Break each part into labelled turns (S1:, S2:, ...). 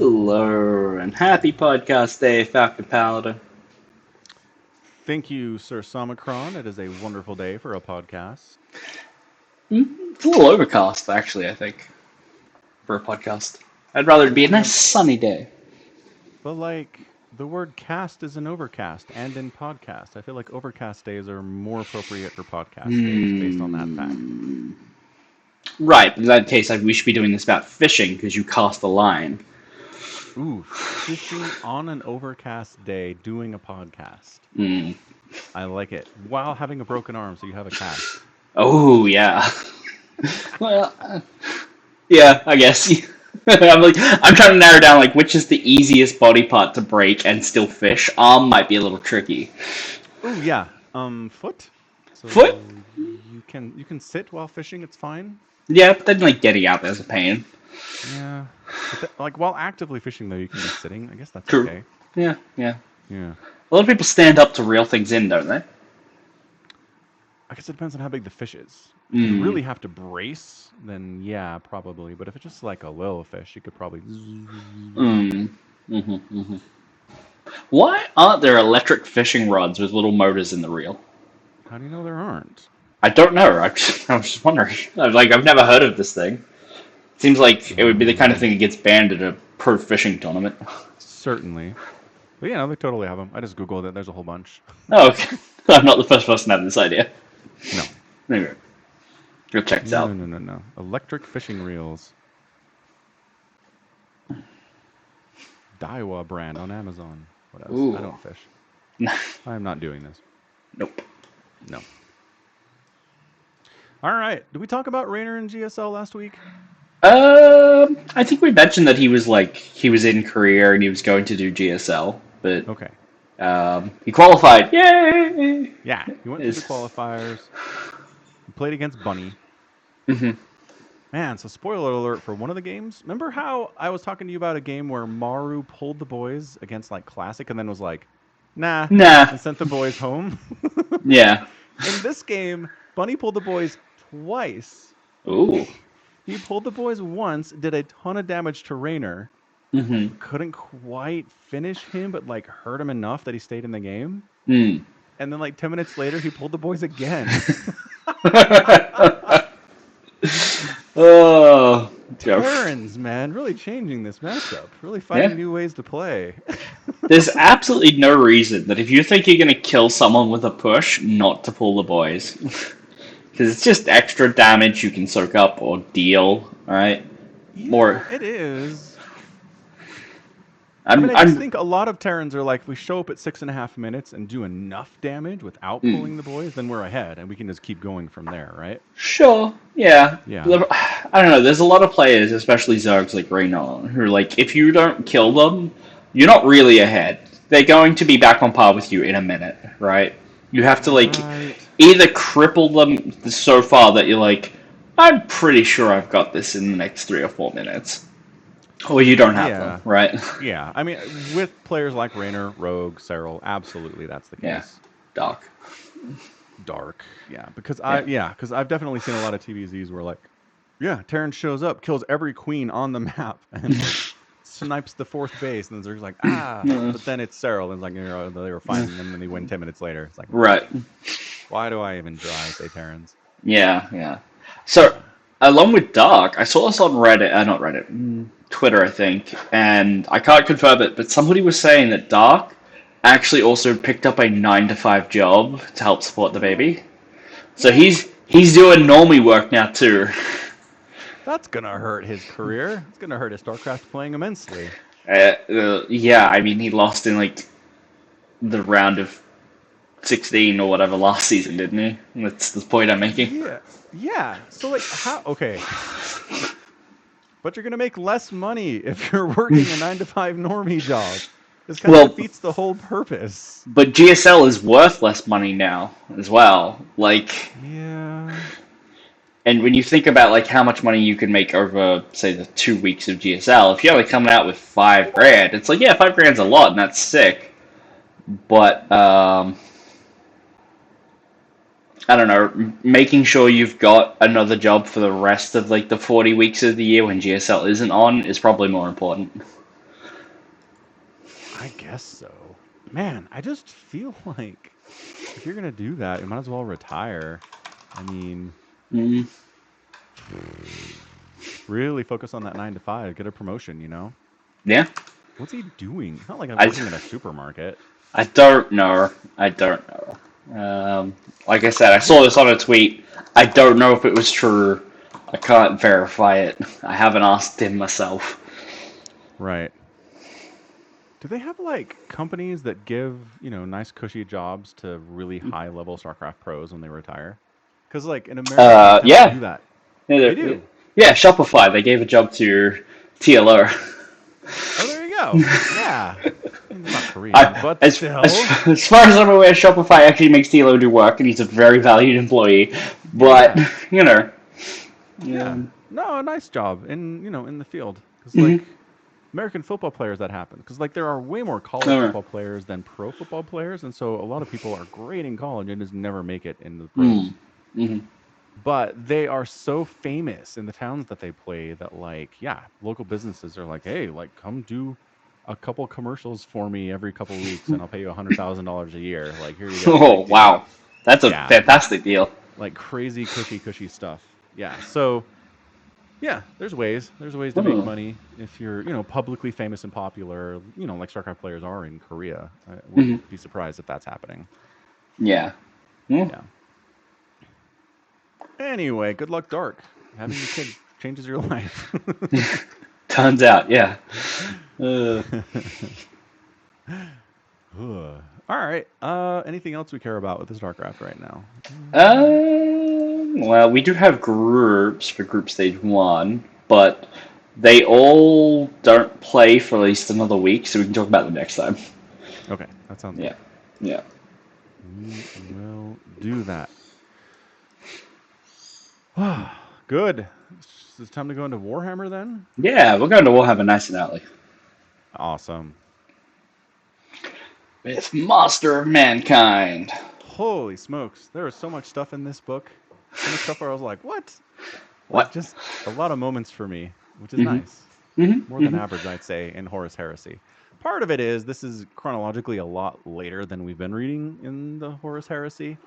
S1: Hello, and happy podcast day, Falcon Paladin.
S2: Thank you, Sir Somicron. It is a wonderful day for a podcast.
S1: It's a little overcast, actually, I think, for a podcast. I'd rather it be a
S2: Yeah,
S1: nice sunny day.
S2: but the word cast is an overcast and in podcast. I feel like overcast days are more appropriate for podcast days based on that fact.
S1: Hmm. Right, in that case, we should be doing this about fishing, because you cast a line.
S2: Ooh, fishing on an overcast day doing a podcast.
S1: Hmm.
S2: I like it. While having a broken arm, so you have a cast.
S1: Oh, yeah. Well, yeah, I guess. I'm trying to narrow down, which is the easiest body part to break and still fish. Arm might be a little tricky.
S2: Ooh, yeah. Foot.
S1: Foot?
S2: So you can sit while fishing. It's fine.
S1: Yeah, but then, getting out there's a pain.
S2: Yeah. While actively fishing, though, you can be sitting. I guess that's
S1: True.
S2: okay.
S1: Yeah, yeah.
S2: Yeah.
S1: A lot of people stand up to reel things in, don't they?
S2: I guess it depends on how big the fish is. If you
S1: Mm.
S2: really have to brace, then yeah, probably. But if it's just like a little fish, you could probably.
S1: Mm. Hmm. Why aren't there electric fishing rods with little motors in the reel?
S2: How do you know there aren't?
S1: I don't know. I was just wondering. I've never heard of this thing. Seems like it would be the kind of thing that gets banned at a pro fishing tournament.
S2: Certainly. But yeah, no, they totally have them. I just googled it. There's a whole bunch.
S1: Oh, okay. I'm not the first person to have this idea.
S2: No.
S1: Anyway, go check this
S2: No, no,
S1: out.
S2: no, no, no. Electric fishing reels. Daiwa brand on Amazon. What else? I
S1: Ooh.
S2: don't fish. I am not doing this.
S1: Nope.
S2: No. All right. Did we talk about Rainer and GSL last week?
S1: I think we mentioned that he was in Korea and he was going to do GSL, but
S2: Okay.
S1: he qualified. Yay!
S2: Yeah, he went through the qualifiers. He played against Bunny.
S1: Hmm.
S2: Man, so spoiler alert for one of the games. Remember how I was talking to you about a game where Maru pulled the boys against Classic and then was like, nah,
S1: Nah.
S2: and sent the boys home?
S1: Yeah.
S2: In this game, Bunny pulled the boys twice.
S1: Ooh.
S2: He pulled the boys once, did a ton of damage to Rainer,
S1: Hmm.
S2: couldn't quite finish him, but hurt him enough that he stayed in the game.
S1: Mm.
S2: And then 10 minutes later, he pulled the boys again.
S1: Oh.
S2: Terrans, man, really changing this matchup. Really finding new ways to play.
S1: There's absolutely no reason that if you think you're going to kill someone with a push, not to pull the boys. Because it's just extra damage you can soak up or deal, right?
S2: Yeah, it is.
S1: I'm,
S2: I just
S1: I'm
S2: think a lot of Terrans are if we show up at 6.5 minutes and do enough damage without pulling the boys, then we're ahead and we can just keep going from there, right?
S1: sure, yeah.
S2: Yeah.
S1: I don't know, there's a lot of players, especially Zergs like Reynon, who are if you don't kill them, you're not really ahead. They're going to be back on par with you in a minute, right? You have to
S2: Right.
S1: either cripple them so far that you're I'm pretty sure I've got this in the next 3 or 4 minutes. Or you don't have them, right?
S2: Yeah. I mean, with players like Raynor, Rogue, Cyril, absolutely that's the case.
S1: Yeah. Dark.
S2: Dark. Yeah. Because
S1: Yeah.
S2: I've definitely seen a lot of TVZs where yeah, Terran shows up, kills every queen on the map, and snipes the fourth base, and then there's but then it's Cyril, and they were fighting them, and they win 10 minutes later. It's
S1: Right.
S2: Why do I even try, say Terrans?
S1: Yeah, yeah. So, along with Dark, I saw this on Reddit, not Reddit, Twitter, I think, and I can't confirm it, but somebody was saying that Dark actually also picked up a 9 to 5 job to help support the baby. So he's doing normie work now too.
S2: That's gonna hurt his career. It's gonna hurt his StarCraft playing immensely.
S1: Yeah, I mean, he lost in the round of 16 or whatever last season, didn't he? That's the point I'm making.
S2: Yeah. So how? Okay. But you're gonna make less money if you're working a 9 to 5 normie job. This kind of defeats the whole purpose.
S1: But GSL is worth less money now as well.
S2: Yeah.
S1: And when you think about how much money you can make over, say, the 2 weeks of GSL, if you're coming out with $5,000, it's yeah, $5,000's a lot, and that's sick. But I don't know, making sure you've got another job for the rest of the 40 weeks of the year when GSL isn't on is probably more important.
S2: I guess so. Man, I just feel like if you're gonna do that, you might as well retire. I mean,
S1: Mm,
S2: really focus on that 9 to 5, get a promotion, you know?
S1: yeah.
S2: What's he doing? It's not like I'm
S1: I,
S2: working at a supermarket.
S1: I don't know. I don't know. Like I said, I saw this on a tweet. I don't know if it was true. I can't verify it. I haven't asked him myself.
S2: Right. Do they have like companies that give, nice cushy jobs to really high level StarCraft pros when they retire? Because like in America, they kind of
S1: Yeah.
S2: do that.
S1: Yeah,
S2: They do.
S1: yeah, Shopify. They gave a job to TLO.
S2: Oh, there you go. Yeah. It's not Korean,
S1: I,
S2: but
S1: as,
S2: still.
S1: as far as I'm aware, Shopify actually makes TLO do work, and he's a very valued employee. But,
S2: Yeah.
S1: you know.
S2: Yeah.
S1: Um,
S2: No, a nice job in the field. Because
S1: mhm.
S2: like American football players, that happen. Because like there are way more college
S1: Uh,
S2: football players than pro football players, and so a lot of people are great in college and just never make it in the pros.
S1: mm, mhm.
S2: But they are so famous in the towns that they play that like yeah, local businesses are like, hey, like come do a couple commercials for me every couple of weeks, and I'll pay you $100,000 a year. Like here you go,
S1: Oh,
S2: big deal.
S1: wow. That's a
S2: Yeah,
S1: fantastic deal.
S2: like crazy cushy stuff. Yeah, so yeah, there's ways to make
S1: Oh.
S2: money if you're publicly famous and popular. Like StarCraft players are in Korea. I wouldn't
S1: Mhm.
S2: be surprised if that's happening.
S1: Yeah. Mm.
S2: Yeah. Anyway, good luck, Dark. Having a kid changes your life.
S1: Turns out, yeah. Uh,
S2: All right. Anything else we care about with the StarCraft right now?
S1: well, we do have groups for Group Stage 1, but they all don't play for at least another week, so we can talk about them next time.
S2: Okay, that sounds
S1: Yeah.
S2: good.
S1: Yeah.
S2: We will do that. Good. It's time to go into Warhammer then.
S1: Yeah, we're going to Warhammer Nice and Alley.
S2: Awesome.
S1: With Master of Mankind.
S2: Holy smokes! There was so much stuff in this book. So much stuff where I was like, "What?" Like
S1: What?
S2: just a lot of moments for me, which is
S1: Mm-hmm.
S2: nice. More
S1: Mm-hmm.
S2: than
S1: Mm-hmm.
S2: average, I'd say, in Horus Heresy. Part of it is this is chronologically a lot later than we've been reading in the Horus Heresy.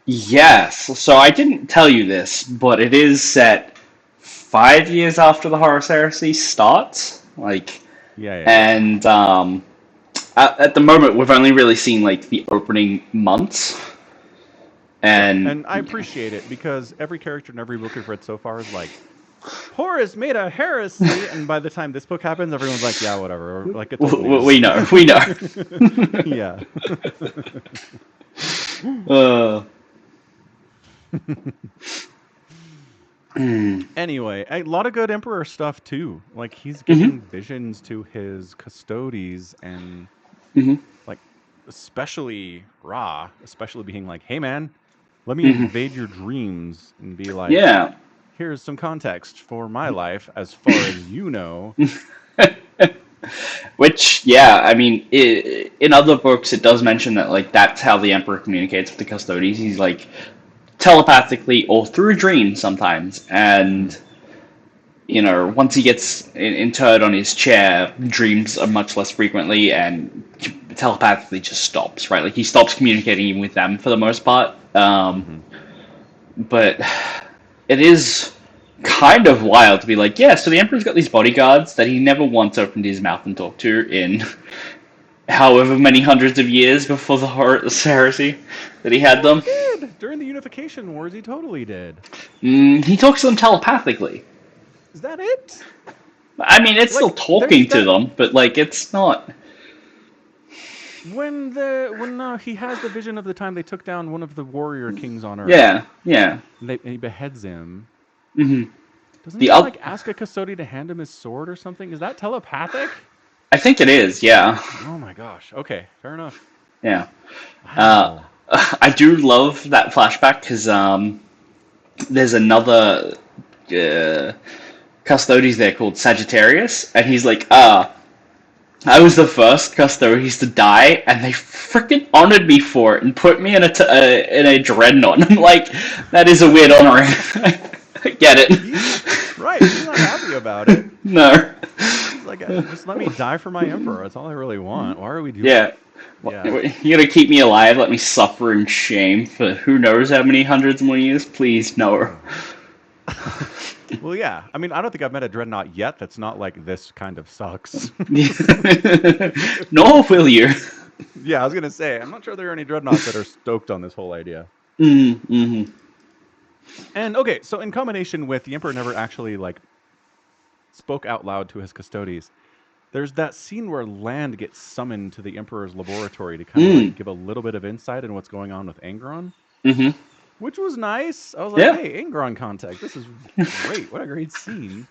S1: Yes. So I didn't tell you this, but it is set 5 years after the Horus Heresy starts. Like,
S2: Yeah.
S1: and at the moment, we've only really seen like the opening months,
S2: Sure.
S1: and
S2: And I appreciate it because every character in every book we've read so far is like, Horus made a heresy, and by the time this book happens, everyone's like, yeah, whatever. Like it's old news.
S1: we know, we know.
S2: Yeah.
S1: uh, mm,
S2: Anyway, a lot of good Emperor stuff too. Like he's
S1: mhm,
S2: giving visions to his custodes and
S1: mhm,
S2: like especially Ra, especially being like, "Hey man, let me
S1: mhm.
S2: invade your dreams and be like,
S1: Yeah.
S2: here's some context for my life as far as you know."
S1: Which, yeah, I mean, in other books, it does mention that like that's how the Emperor communicates with the Custodes. He's like telepathically or through dreams sometimes,
S2: Mhm.
S1: and once he gets interred on his chair, dreams are much less frequently, and telepathically just stops. Right, like he stops communicating even with them for the most part.
S2: Mhm.
S1: But it is kind of wild to be like, yeah, so the Emperor's got these bodyguards that he never once opened his mouth and talked to in however many hundreds of years before the Horus Heresy that he had
S2: Yeah, he
S1: them.
S2: did. During the Unification Wars, he totally did.
S1: He talks to them telepathically.
S2: Is that it?
S1: I mean, it's still
S2: Like there's
S1: talking to
S2: that
S1: them, but like it's not.
S2: when he has the vision of the time they took down one of the warrior kings on Earth,
S1: Yeah, yeah.
S2: and he beheads him.
S1: hmm
S2: Doesn't
S1: The
S2: he
S1: up,
S2: like ask a custody to hand him his sword or something? Is that telepathic?
S1: I think it is. Yeah,
S2: Oh my gosh. Okay, fair enough.
S1: yeah. Uh,
S2: Wow.
S1: I do love that flashback because there's another uh, Custodes there called Sagittarius, and he's like, I was the first Custodes to die, and they freaking honored me for it and put me in a dreadnought. I'm like, that is a weird honoring. I get it.
S2: Right. He's not happy about it.
S1: No.
S2: He's like, just let me die for my emperor. That's all I really want. Why are we doing?
S1: Yeah.
S2: Yeah.
S1: You're gonna keep me alive, let me suffer in shame for who knows how many hundreds more years? Please, no.
S2: Well, yeah. I mean, I don't think I've met a dreadnought yet that's not like this kind of sucks.
S1: Nor will you.
S2: Yeah, I was gonna say, I'm not sure there are any dreadnoughts that are stoked on this whole idea.
S1: Mm-hmm.
S2: And okay, so in combination with the emperor never actually like spoke out loud to his custodies. There's that scene where Land gets summoned to the Emperor's laboratory to kind of like give a little bit of insight in what's going on with Angron,
S1: Mm-hmm.
S2: which was nice. I was like,
S1: Yeah.
S2: hey, Angron contact. This is great. What a great scene.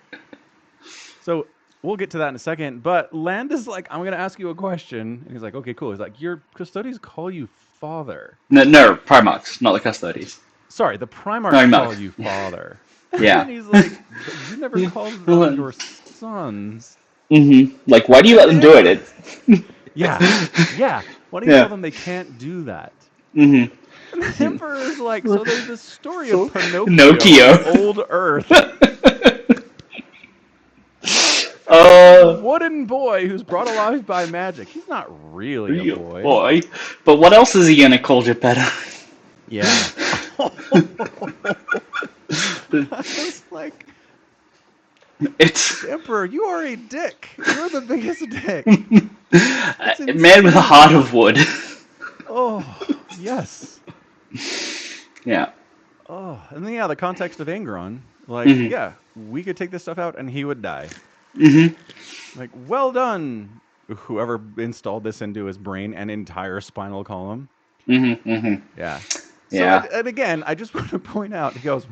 S2: So we'll get to that in a second. But Land is like, I'm going to ask you a question. And he's like, okay, cool. He's like, your custodies call you father.
S1: No, Primarchs, not the custodies.
S2: Sorry, the Primarchs
S1: Primarch.
S2: call you father.
S1: Yeah.
S2: And he's like, but you never called them your sons.
S1: Mm-hmm. Like, why do you let them do it?
S2: Yeah. Why do you tell them they can't do that?
S1: Mm-hmm.
S2: And the Emperor is like, so there's this story of
S1: Pinocchio.
S2: Pinocchio, old Earth. Wooden boy who's brought alive by magic. He's not really a boy.
S1: But what else is he gonna call Geppetto?
S2: Yeah. I was like,
S1: It's
S2: Emperor, you are a dick. You're the biggest dick.
S1: a man with a heart of wood.
S2: Oh, yes.
S1: Yeah.
S2: Oh, and then the context of Angron, like, yeah, we could take this stuff out and he would die.
S1: Mm-hmm.
S2: Like, well done, whoever installed this into his brain and entire spinal column.
S1: Mm-hmm. Mm-hmm.
S2: Yeah. So,
S1: Yeah.
S2: and again, I just want to point out, he goes,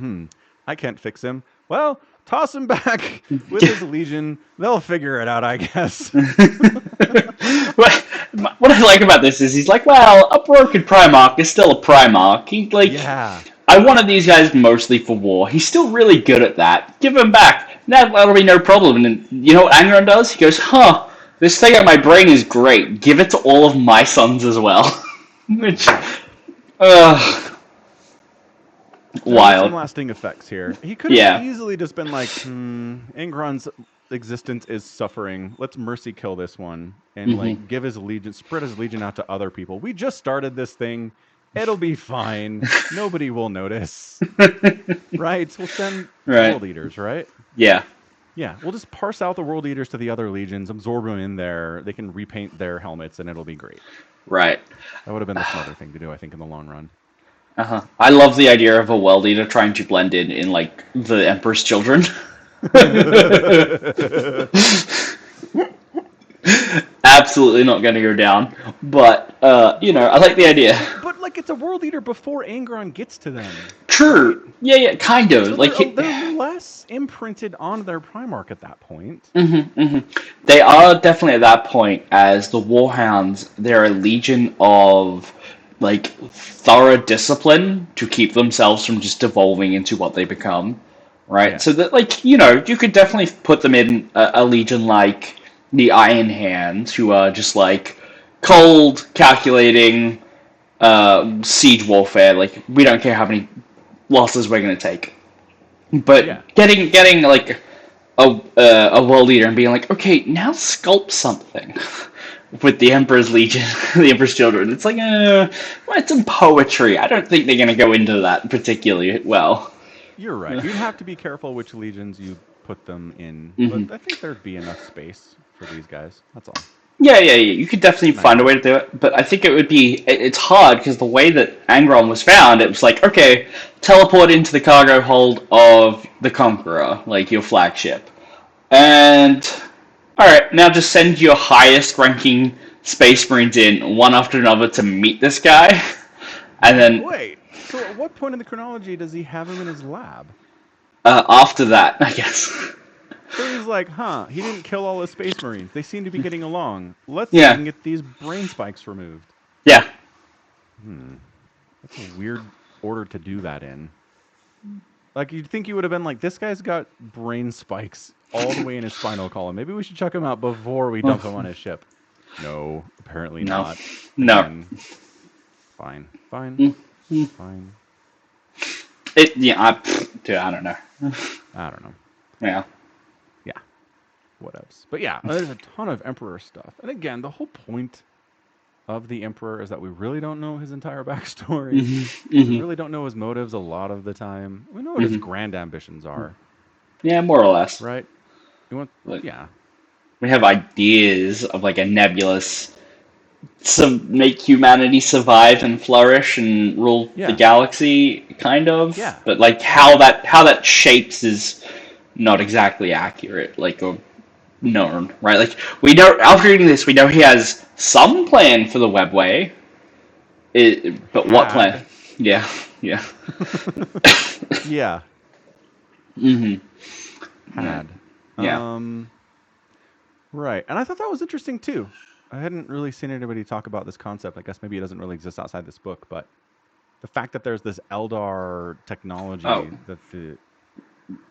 S2: I can't fix him. Well, toss him back with his legion. They'll figure it out, I guess.
S1: What I like about this is he's like, well, a broken Primarch is still a Primarch. He's like,
S2: yeah.
S1: I wanted these guys mostly for war. He's still really good at that. Give him back. That'll be no problem. And you know what Angron does? He goes, this thing on my brain is great. Give it to all of my sons as well. Which, wild.
S2: Some lasting effects here. He could have easily just been like, Angron's existence is suffering. Let's mercy kill this one and like give his legion, spread his legion out to other people. We just started this thing. It'll be fine. Nobody will notice. Right? We'll send world eaters, right?
S1: Yeah.
S2: Yeah. We'll just parse out the world eaters to the other legions, absorb them in there. They can repaint their helmets and it'll be great.
S1: Right.
S2: That would have been the smarter thing to do, I think, in the long run.
S1: I love the idea of a world eater trying to blend in like the Emperor's children. Absolutely not going to go down. But, I like the idea.
S2: But, like, it's a world eater before Angron gets to them.
S1: True. Right? Yeah, kind of.
S2: So
S1: like
S2: they're less imprinted on their Primarch at that point.
S1: They are definitely at that point, as the Warhounds, they're a legion of, like, thorough discipline to keep themselves from just devolving into what they become. Right? Yeah. So that, like, you could definitely put them in a legion like the Iron Hands, who are just like cold, calculating, siege warfare. Like, we don't care how many losses we're going to take. But getting like a world leader and being like, okay, now sculpt something with the Emperor's Legion, the Emperor's Children. It's like, write some poetry. I don't think they're going to go into that particularly well.
S2: You're right. You'd have to be careful which legions you put them in. But I think there'd be enough space for these guys. That's all.
S1: Yeah. You could definitely find a way to do it. But I think it's hard because the way that Angron was found, it was like, okay, teleport into the cargo hold of the Conqueror, like your flagship. And, alright, now just send your highest ranking Space Marines in, one after another, to meet this guy. And then...
S2: Wait. So at what point in the chronology does he have him in his lab?
S1: After that, I guess.
S2: So he's like, he didn't kill all his Space Marines. They seem to be getting along. Let's see if we can get these brain spikes removed.
S1: Yeah.
S2: That's a weird order to do that in. Like, you'd think you would have been like, this guy's got brain spikes all the way in his spinal column. Maybe we should chuck him out before we dump him on his ship. No, apparently not.
S1: No.
S2: Fine.
S1: Fine.
S2: I
S1: don't know.
S2: don't know.
S1: Yeah.
S2: whatevs. But yeah, there's a ton of Emperor stuff. And again, the whole point of the Emperor is that we really don't know his entire backstory. We
S1: Hmm.
S2: really don't know his motives a lot of the time. We know what his
S1: Hmm.
S2: grand ambitions are,
S1: Yeah, more or less.
S2: right? You want,
S1: Like,
S2: yeah,
S1: we have ideas of like a nebulous make humanity survive and flourish and rule the
S2: yeah,
S1: galaxy, kind of.
S2: yeah,
S1: But like
S2: yeah,
S1: how that shapes is not exactly accurate, like or known, right? Like we know after reading this, we know he has some plan for the webway. But what plan?
S2: had,
S1: Yeah, yeah.
S2: yeah,
S1: Hmm. Yeah,
S2: had.
S1: yeah.
S2: Um, right. And I thought that was interesting too. I hadn't really seen anybody talk about this concept. I guess maybe it doesn't really exist outside this book, but the fact that there's this Eldar
S1: Oh,
S2: technology that the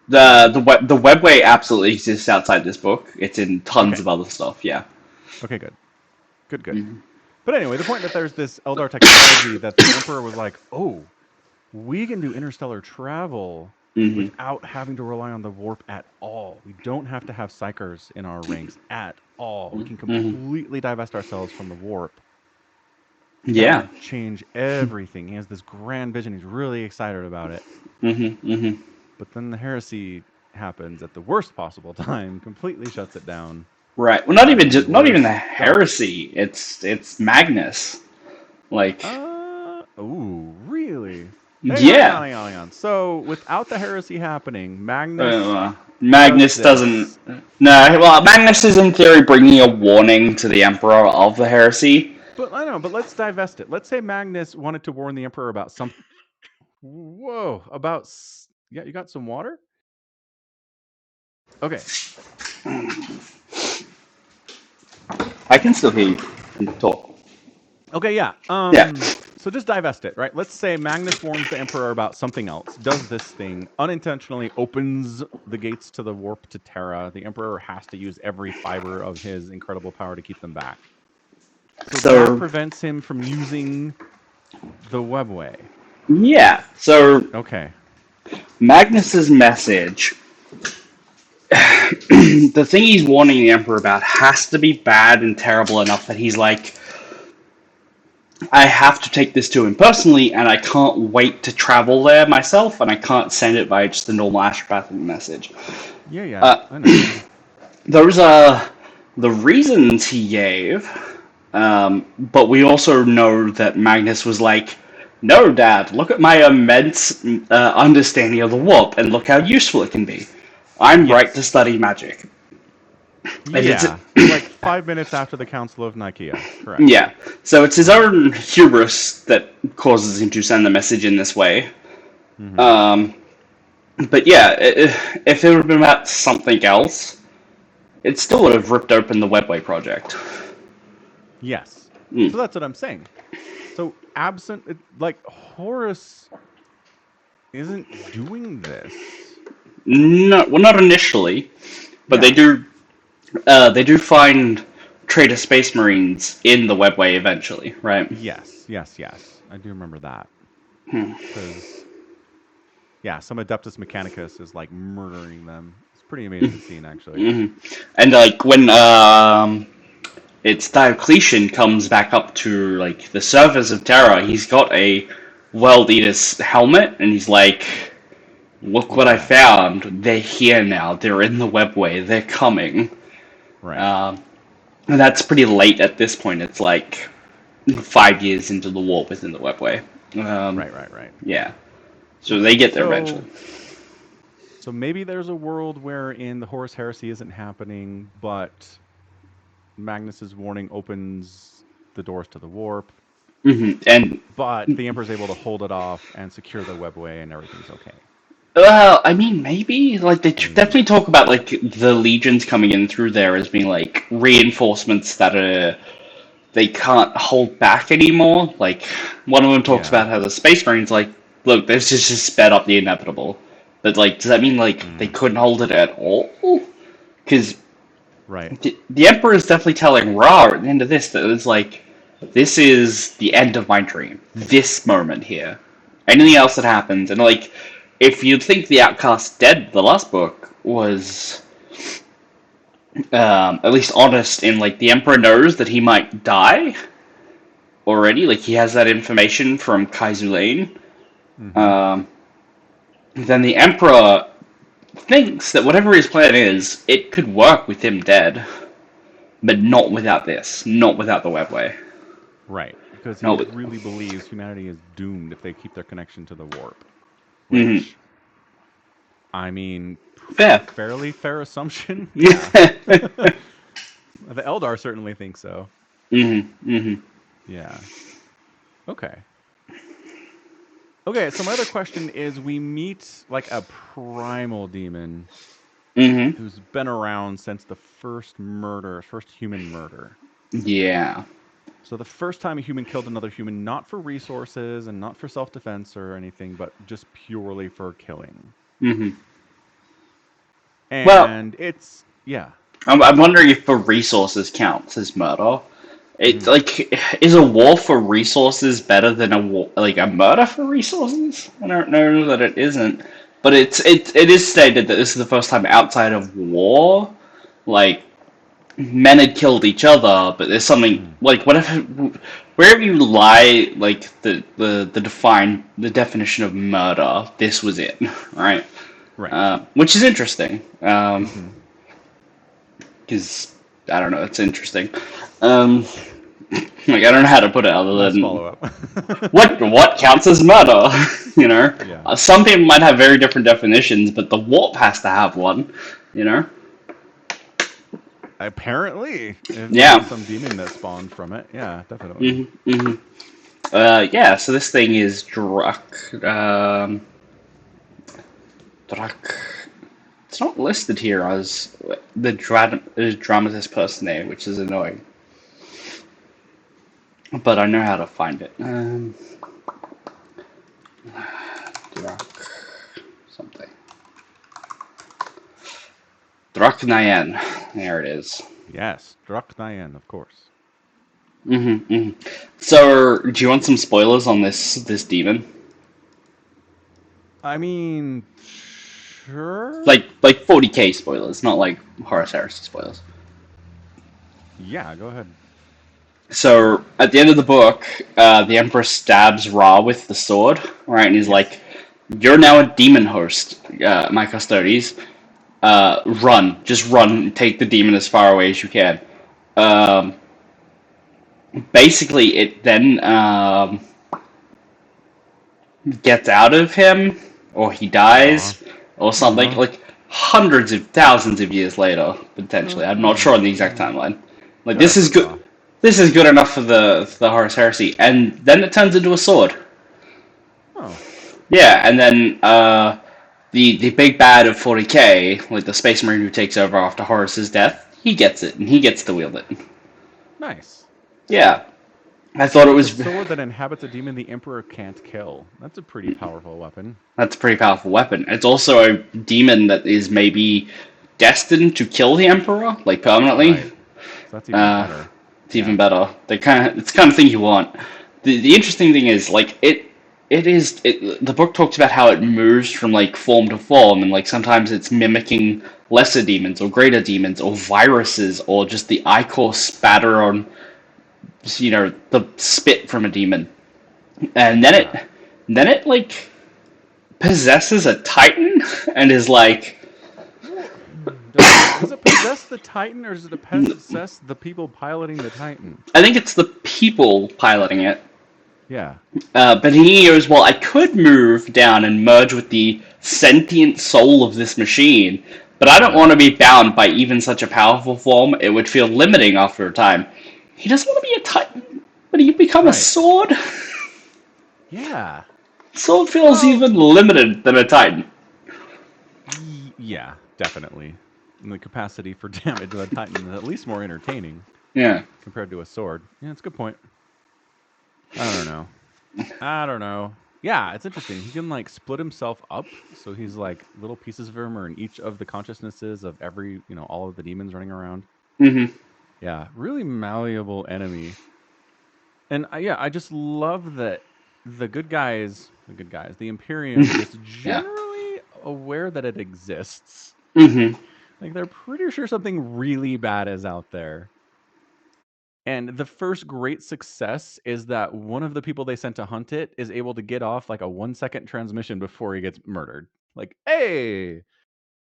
S1: the webway absolutely exists outside this book. It's in tons
S2: okay,
S1: of other stuff. Yeah.
S2: okay, good, good, good.
S1: Hmm.
S2: But anyway, the point that there's this Eldar technology that the Emperor was like, oh, we can do interstellar travel
S1: Hmm.
S2: without having to rely on the warp at all. We don't have to have psychers in our ranks at all. We can
S1: Hmm.
S2: completely divest ourselves from the warp. That
S1: Yeah.
S2: will change everything. He has this grand vision. He's really excited about it.
S1: Hmm. Hmm.
S2: But then the heresy happens at the worst possible time, completely shuts it down,
S1: Right. Well,
S2: and
S1: not even
S2: we're
S1: the
S2: stuck.
S1: heresy. It's Magnus. Like,
S2: Ooh, really? Hang on, hang
S1: yeah.
S2: on, hang on, hang on. So, without the heresy happening, Magnus does
S1: Magnus doesn't.
S2: this.
S1: No. Well, Magnus is in theory bringing a warning to the Emperor of the heresy.
S2: But I don't know, but let's divest it. Let's say Magnus wanted to warn the Emperor about some. Whoa, about. Yeah, you got some water? Okay.
S1: I can still hear you talk.
S2: Okay, yeah.
S1: Yeah.
S2: So just divest it, right? Let's say Magnus warns the Emperor about something else, does this thing, unintentionally opens the gates to the warp to Terra. The Emperor has to use every fiber of his incredible power to keep them back. So that
S1: So
S2: prevents him from using the webway.
S1: yeah. So
S2: Okay.
S1: Magnus's message, the thing he's warning the Emperor about, has to be bad and terrible enough that he's like, I have to take this to him personally, and I can't wait to travel there myself, and I can't send it by just a normal astropathic message.
S2: Yeah, yeah,
S1: Uh,
S2: I know.
S1: those are the reasons he gave, but we also know that Magnus was like, no, Dad, look at my immense understanding of the warp, and look how useful it can be. I'm right to
S2: Yes.
S1: study magic. And it's
S2: Yeah. Like 5 minutes after the Council of Nicaea. Correct.
S1: yeah, so it's his own hubris that causes him to send the message in this way.
S2: Mm-hmm.
S1: Um, but yeah, if it would have been about something else, it still would have ripped open the Webway project.
S2: Yes.
S1: Mm.
S2: So that's what I'm saying. So absent, like Horus isn't doing this.
S1: No, well, not initially, but
S2: Yeah.
S1: they do find Traitor Space Marines in the Webway eventually, right?
S2: Yes. Yes. Yes. I do remember that
S1: Hmm.
S2: because yeah, some Adeptus Mechanicus is like murdering them. It's a pretty amazing scene actually.
S1: Hmm. And like when it's Diocletian comes back up to like the surface of Terra, he's got a World Eater's helmet, and he's like, "Look what I
S2: Yeah.
S1: found! They're here now. They're in the Webway. They're coming."
S2: Right.
S1: Um, and that's pretty late at this point. It's like 5 years into the war within the Webway.
S2: Right. Right. Right.
S1: Yeah, so they get there eventually.
S2: So so maybe there's a world wherein the Horus Heresy isn't happening, but Magnus's warning opens the doors to the warp.
S1: And
S2: But the Emperor's able to hold it off and secure the webway, and everything's okay.
S1: well, I mean, maybe like they definitely
S2: Maybe.
S1: talk about like the legions coming in through there as being like reinforcements that are they can't hold back anymore. Like one of them talks
S2: Yeah.
S1: about how the Space Marines like, look, this just sped up the inevitable. But like, does that mean like they
S2: Mm,
S1: couldn't hold it at all? Because
S2: right.
S1: the Emperor is definitely telling Ra at the end of this that it's like, this is the end of my dream. This moment here. Anything else that happens, and like, if you'd think the Outcast dead, the last book was at least honest in like the Emperor knows that he might die already. Like he has that information from Kaizu Lane. Then the Emperor thinks that whatever his plan is, it could work with him dead, but not without this, not without the webway.
S2: Right, because he
S1: No,
S2: really believes humanity is doomed if they keep their connection to the warp. Which, I mean, fairly fair assumption. Yeah. The Eldar certainly think so. Yeah. Okay. Okay, so my other question is, we meet like a primal demon who's been around since the first human murder.
S1: Yeah.
S2: So the first time a human killed another human, not for resources and not for self-defense or anything, but just purely for killing.
S1: Well,
S2: And it's, yeah.
S1: I'm wondering if for resources counts as murder. It's like, is a war for resources better than a murder for resources? I don't know that it isn't, but it is stated that this is the first time outside of war, like men had killed each other, but there's something like wherever you lie, like the definition of murder, this was it, right?
S2: Right.
S1: Which is interesting, because I don't know, it's interesting. Like I don't know how to put it other
S2: Nice
S1: than
S2: follow-up.
S1: what counts as murder, you know?
S2: Yeah.
S1: Some people might have very different definitions, but the warp has to have one, you know?
S2: Apparently. If
S1: Yeah.
S2: there's some demon that spawned from it. Yeah, definitely.
S1: Yeah, so this thing is Druck. Druck. It's not listed here as the dramatist person name, which is annoying. But I know how to find it. Druck. Something. Druck Nyan. There it is.
S2: Yes, Druck Nyan, of course.
S1: So, do you want some spoilers on this demon?
S2: I mean, sure.
S1: Like 40K spoilers, not like Horus Heresy spoilers.
S2: Yeah, go ahead.
S1: So, at the end of the book, the Emperor stabs Ra with the sword, right? And he's like, "You're now a demon host, my custodes. Run, just run, take the demon as far away as you can." Basically, it then gets out of him, or he dies, or something, like hundreds of thousands of years later, potentially. I'm not sure on the exact timeline. Like, this is good. This is good enough for the Horus Heresy, and then it turns into a sword.
S2: Oh.
S1: Yeah, and then the big bad of 40K, like the Space Marine who takes over after Horus's death, he gets it, and he gets to wield it.
S2: Nice.
S1: Yeah. I thought it was
S2: a sword that inhabits a demon the Emperor can't kill. That's a pretty powerful weapon.
S1: That's a pretty powerful weapon. It's also a demon that is maybe destined to kill the Emperor, like permanently.
S2: Right. So that's even better.
S1: It's even better. It's the kind of thing you want. The interesting thing is, like, the book talks about how it moves from like form to form, and like sometimes it's mimicking lesser demons or greater demons or viruses or just the ichor spatter on, you know, the spit from a demon, and then it like possesses a Titan and is like.
S2: Does it possess the Titan, or does it possess the people piloting the Titan?
S1: I think it's the people piloting it.
S2: Yeah.
S1: But he goes, well, I could move down and merge with the sentient soul of this machine, but I don't want to be bound by even such a powerful form. It would feel limiting after a time. He doesn't want to be a Titan, but he become a sword?
S2: Yeah.
S1: Sword feels even limited than a Titan.
S2: Yeah, definitely. And the capacity for damage of a Titan is at least more entertaining.
S1: Yeah.
S2: Compared to a sword. Yeah, that's a good point. I don't know. Yeah, it's interesting. He can like split himself up, so he's like little pieces of him are in each of the consciousnesses of every, all of the demons running around. Yeah, really malleable enemy. And I just love that the Imperium is generally aware that it exists. Like they're pretty sure something really bad is out there. And the first great success is that one of the people they sent to hunt it is able to get off like a 1 second transmission before he gets murdered. Like, hey,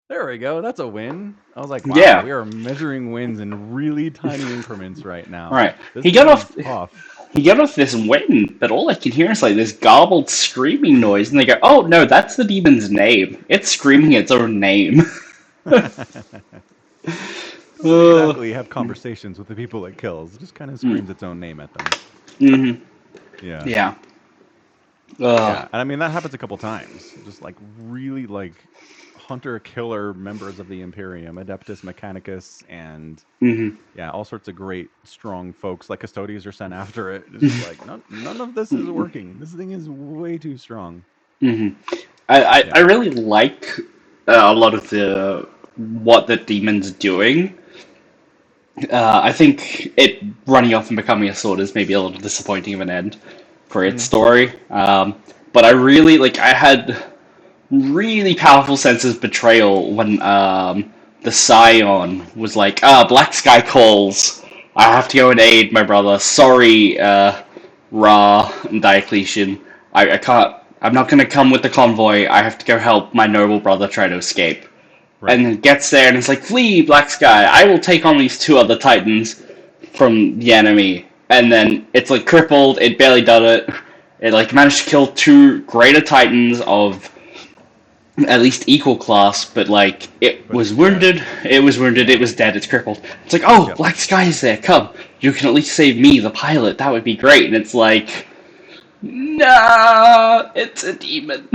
S2: there we go. That's a win. I was like, wow,
S1: Yeah,
S2: we are measuring wins in really tiny increments right now.
S1: right.
S2: This
S1: He
S2: is
S1: got
S2: getting
S1: off.
S2: tough.
S1: He got off this win, but all I can hear is like this garbled screaming noise, and they go, "Oh no, that's the demon's name. It's screaming its own name."
S2: Doesn't exactly have conversations with the people it kills. It just kind of screams its own name at them.
S1: Mm-hmm.
S2: Yeah.
S1: Yeah.
S2: Yeah. And I mean, that happens a couple times. Just like really like hunter-killer members of the Imperium, Adeptus Mechanicus, and
S1: Mm-hmm.
S2: yeah, all sorts of great, strong folks like Custodians are sent after it. It's just like, none of this is working. This thing is way too strong.
S1: Mm-hmm. I
S2: Yeah.
S1: really like a lot of the what the demon's doing. I think it running off and becoming a sword is maybe a little disappointing of an end for its
S2: Mm.
S1: story. But I really like. I had really powerful sense of betrayal when the Scion was like, Black Sky calls. I have to go and aid my brother. Sorry, Ra and Diocletian. I can't. I'm not going to come with the convoy. I have to go help my noble brother try to escape.
S2: Right.
S1: And then gets there and it's like, flee, Black Sky. I will take on these two other Titans from the enemy. And then it's like crippled. It barely done it. It like managed to kill two greater Titans of at least equal class, but like it
S2: But
S1: was
S2: it's
S1: wounded.
S2: dead.
S1: It was wounded. It was dead. It's crippled. It's like, oh,
S2: Yep.
S1: Black Sky is there. Come, you can at least save me, the pilot. That would be great. And it's like, nah, it's a demon.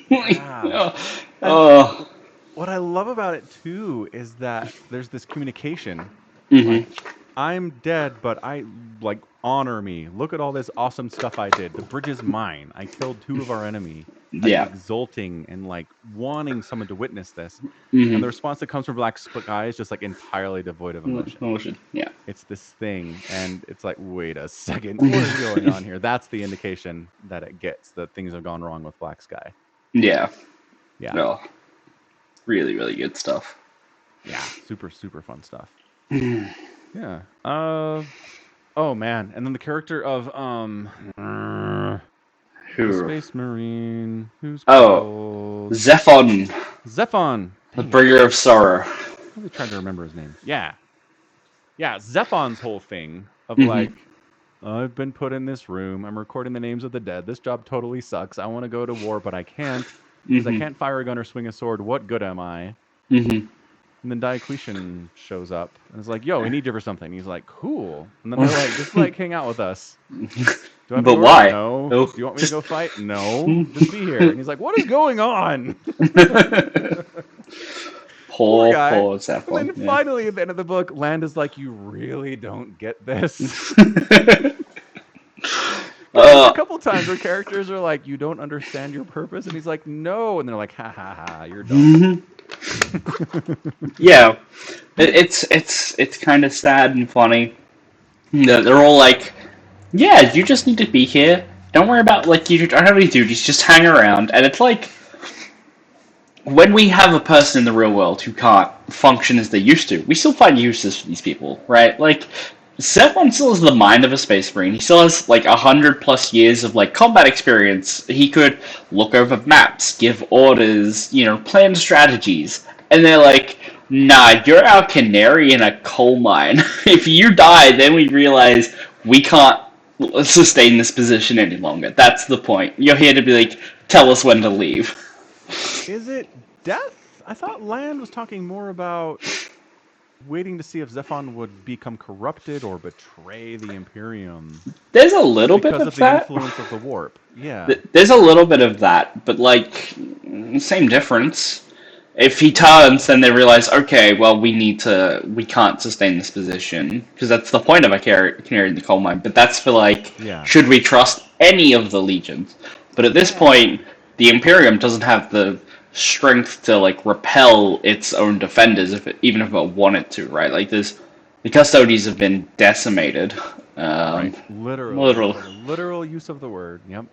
S2: Yeah. And
S1: oh,
S2: what I love about it too is that there's this communication.
S1: mm-hmm.
S2: Like, I'm dead, but I like honor me. Look at all this awesome stuff I did. The bridge is mine. I killed two of our enemy. Like
S1: Yeah.
S2: exulting and like wanting someone to witness this. And the
S1: Mm-hmm.
S2: response that comes from Black Sky is just like entirely devoid of emotion.
S1: Emotion. Yeah.
S2: It's this thing, and it's like, wait a second, what is going on here? That's the indication that it gets that things have gone wrong with Black Sky.
S1: Yeah.
S2: Yeah.
S1: No. Really, really good stuff.
S2: Yeah. Super, super fun stuff.
S1: Who?
S2: Yeah. Oh man, and then the character of the Space Marine who's
S1: Oh,
S2: called
S1: Zephon,
S2: Zephon.
S1: the
S2: Dang it.
S1: bringer of sorrow.
S2: I'm really trying to remember his name. Yeah. Yeah, Zephon's whole thing of
S1: Mhm.
S2: like, I've been put in this room. I'm recording the names of the dead. This job totally sucks. I want to go to war, but I can't because I can't fire a gun or swing a sword. What good am I?
S1: Mhm.
S2: And then Diocletian shows up and is like, yo, we need you for something. He's like, cool. And then they're like, just like hang out with us. Do I have
S1: But
S2: any orders?
S1: why?
S2: No.
S1: No,
S2: Do you want me
S1: just-
S2: to go fight? No. Just be here. And he's like, what is going on?
S1: Poor
S2: guy. And
S1: Zephon.
S2: then
S1: Yeah.
S2: finally at the end of the book, Land is like, you really don't get this. There's a couple times where characters are like, you don't understand your purpose. And he's like, no. And they're like, ha ha ha, you're dumb.
S1: Yeah, it's kind of sad and funny. They're all like, yeah, you just need to be here. Don't worry about like you don't have any duties. Just hang around. And it's like when we have a person in the real world who can't function as they used to, we still find uses for these people, right? Like Zephon still has the mind of a space marine. He still has like 100+ years of like combat experience. He could look over maps, give orders, plan strategies. And they're like, nah, you're our canary in a coal mine. If you die, then we realize we can't sustain this position any longer. That's the point. You're here to be like, tell us when to leave.
S2: Is it death? I thought Land was talking more about waiting to see if Zephon would become corrupted or betray the Imperium.
S1: There's a little bit
S2: because
S1: of
S2: the
S1: that.
S2: influence of the warp. Yeah.
S1: There's a little bit of that, but like, same difference. If he turns, then they realize, okay, well, we can't sustain this position, because that's the point of a canary in the coal mine. But that's for like,
S2: Yeah.
S1: should we trust any of the legions? But at this point, the Imperium doesn't have the strength to like repel its own defenders, even if it wanted to, right? Like the custodies have been decimated.
S2: Right. Literal use of the word. Yep.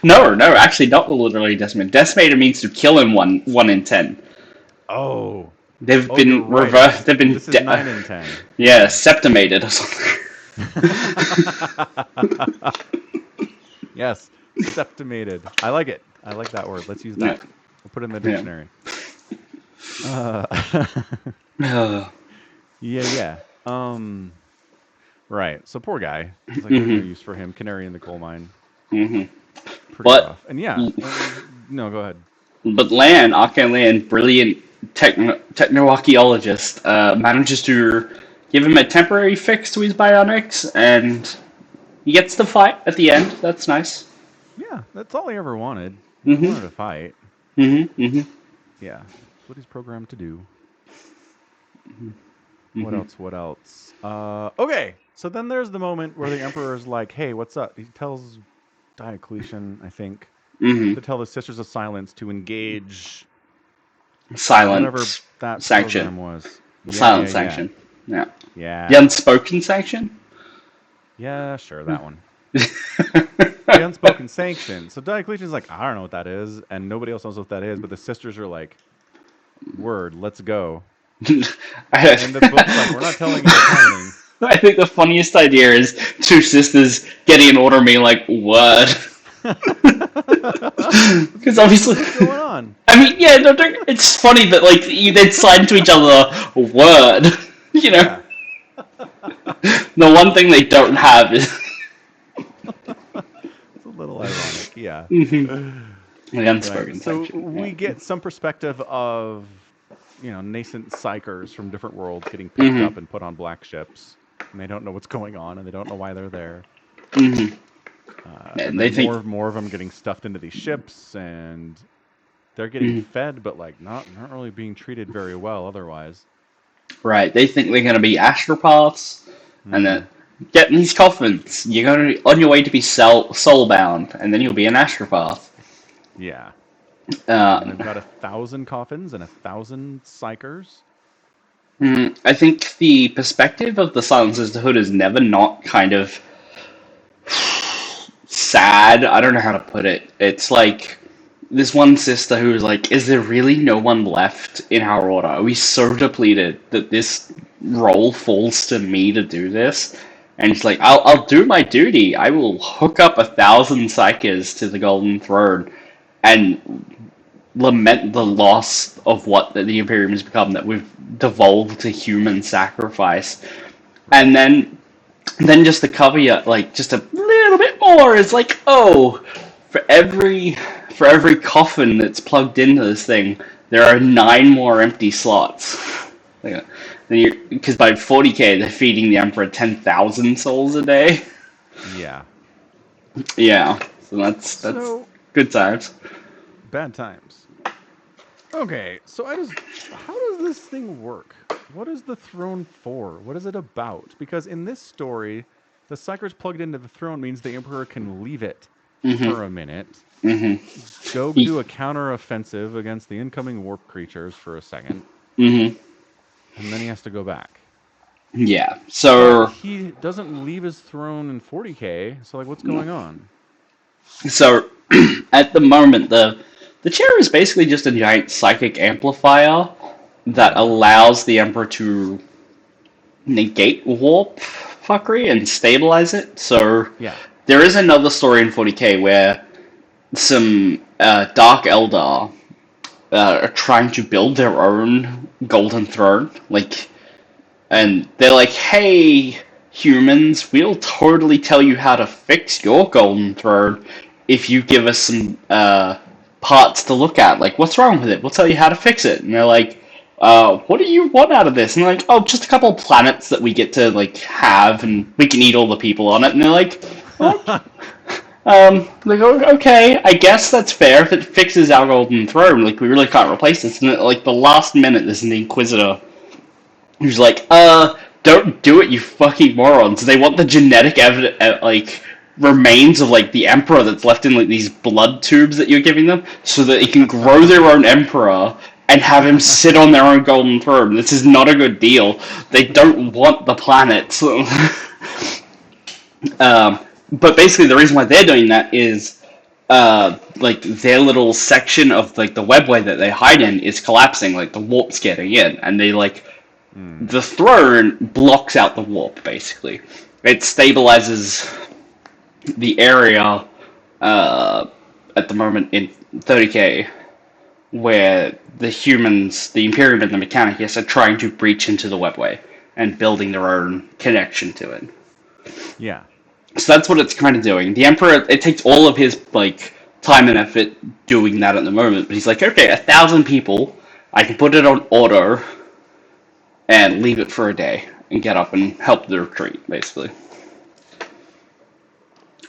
S1: No, actually, not literally decimated. Decimated means to kill in one in 10.
S2: Oh.
S1: They've
S2: Oh,
S1: been
S2: you're right.
S1: reversed. They've been
S2: This is 9 and 10.
S1: yeah, septimated or something.
S2: Yes, septimated. I like it. I like that word. Let's use
S1: Yeah.
S2: that. We'll put it in the
S1: Yeah.
S2: dictionary. Uh, yeah. Right. So poor guy. It's like there's no use for him. Canary in the coal mine.
S1: Mhm.
S2: Pretty
S1: But
S2: rough. And yeah. No, go ahead.
S1: Lan, Arcane Lan, brilliant techno-archaeologist, manages to give him a temporary fix to his bionics, and he gets to fight at the end. That's nice.
S2: Yeah, that's all he ever wanted. He
S1: Mhm.
S2: wanted to fight.
S1: Mhm. Mhm.
S2: Yeah. That's what he's programmed to do.
S1: Mhm.
S2: What else? What else? Okay. So then there's the moment where the Emperor's like, "Hey, what's up?" He tells Diocletian, I think,
S1: Mhm.
S2: to tell the Sisters of Silence to engage whatever
S1: Silence
S2: that
S1: sanction.
S2: program was.
S1: Silence sanction. Yeah. The
S2: Yeah.
S1: unspoken sanction.
S2: Yeah, sure, that one. The unspoken sanction. So Diocletian's like, I don't know what that is, and nobody else knows what that is, but the sisters are like, word, let's go. And the book's like, we're not telling you what's happening.
S1: I think the funniest idea is two sisters getting an order, being like, "What?" Because obviously,
S2: What's going on?
S1: I mean, yeah, no, it's funny that like they'd sign to each other, "Word," you know.
S2: Yeah.
S1: The one thing they don't have is
S2: It's a little ironic, yeah.
S1: the unspoken
S2: Right. So
S1: sanction.
S2: we get some perspective of, nascent psychers from different worlds getting picked up and put on black ships, and they don't know what's going on, and they don't know why they're there.
S1: Mm-hmm.
S2: And
S1: they
S2: then
S1: think
S2: more of them getting stuffed into these ships, and they're getting fed, but like not really being treated very well otherwise.
S1: right. They think they're going to be astropaths, and that getting these coffins, you're going to on your way to be soulbound, and then you'll be an astropath.
S2: Yeah. And they've got 1,000 coffins and 1,000 psychers.
S1: I think the perspective of the Silent Sisterhood is never not kind of sad. I don't know how to put it. It's like this one sister who's like, is there really no one left in our order? Are we so depleted that this role falls to me to do this? And it's like, I'll do my duty. I will hook up 1,000 psychers to the Golden Throne and lament the loss of what the Imperium has become, that we've devolved to human sacrifice.
S2: Right.
S1: And then just to cover you, like, just a little bit more is like, oh, for every coffin that's plugged into this thing, there are 9 more empty slots. Because by 40k, they're feeding the Emperor 10,000 souls a day.
S2: Yeah.
S1: Yeah, so that's good times.
S2: Bad times. Okay, so how does this thing work? What is the throne for? What is it about? Because in this story, the psychers plugged into the throne means the Emperor can leave it for a minute, go do a counter-offensive against the incoming warp creatures for a second, and then he has to go back.
S1: Yeah, so...
S2: But he doesn't leave his throne in 40k, so like, what's going on?
S1: So, at the moment, the chair is basically just a giant psychic amplifier that allows the Emperor to negate warp fuckery and stabilize it. So, there is another story in 40k where some Dark Eldar are trying to build their own Golden Throne, and they're like, hey, humans, we'll totally tell you how to fix your Golden Throne if you give us some parts to look at. Like, what's wrong with it? We'll tell you how to fix it. And they're like, what do you want out of this? And they're like, oh, just a couple of planets that we get to, like, have, and we can eat all the people on it. And they're like, what? They go, okay, I guess that's fair if it fixes our Golden Throne. Like, we really can't replace this. And, like, the last minute, there's an Inquisitor who's like, don't do it, you fucking morons. They want the genetic remains of, like, the Emperor that's left in, like, these blood tubes that you're giving them, so that they can grow their own Emperor and have him sit on their own Golden Throne. This is not a good deal. They don't want the planet. But basically the reason why they're doing that is like their little section of like the webway that they hide in is collapsing, like the warp's getting in, and they like the throne blocks out the warp basically. It stabilizes the area at the moment in 30K where the humans, the Imperium and the Mechanicus, are trying to breach into the webway and building their own connection to it.
S2: Yeah.
S1: So that's what it's kind of doing. The Emperor, it takes all of his like time and effort doing that at the moment, but he's like, okay, 1,000 people, I can put it on auto and leave it for a day and get up and help the retreat, basically.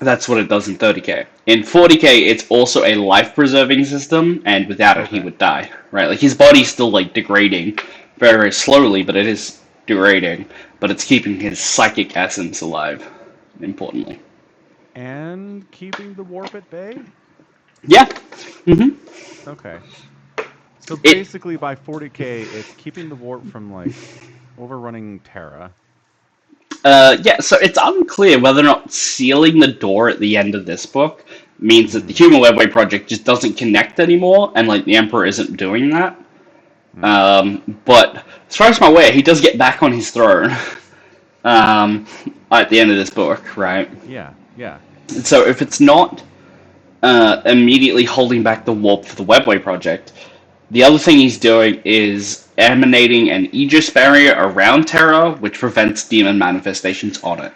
S1: That's what it does in 30K. In 40K, it's also a life-preserving system, and without it, he would die. Right? Like his body's still like degrading very, very slowly, but it is degrading. But it's keeping his psychic essence alive. Importantly.
S2: And keeping the warp at bay?
S1: Yeah. Mm-hmm.
S2: Okay. So basically, by 40K, it's keeping the warp from like overrunning Terra.
S1: Yeah, so it's unclear whether or not sealing the door at the end of this book means that the Human Webway project just doesn't connect anymore, and like the Emperor isn't doing that. But as far as I'm aware, he does get back on his throne at the end of this book, right?
S2: Yeah, yeah.
S1: So if it's not immediately holding back the warp for the Webway project, the other thing he's doing is emanating an Aegis barrier around Terra, which prevents demon manifestations on it.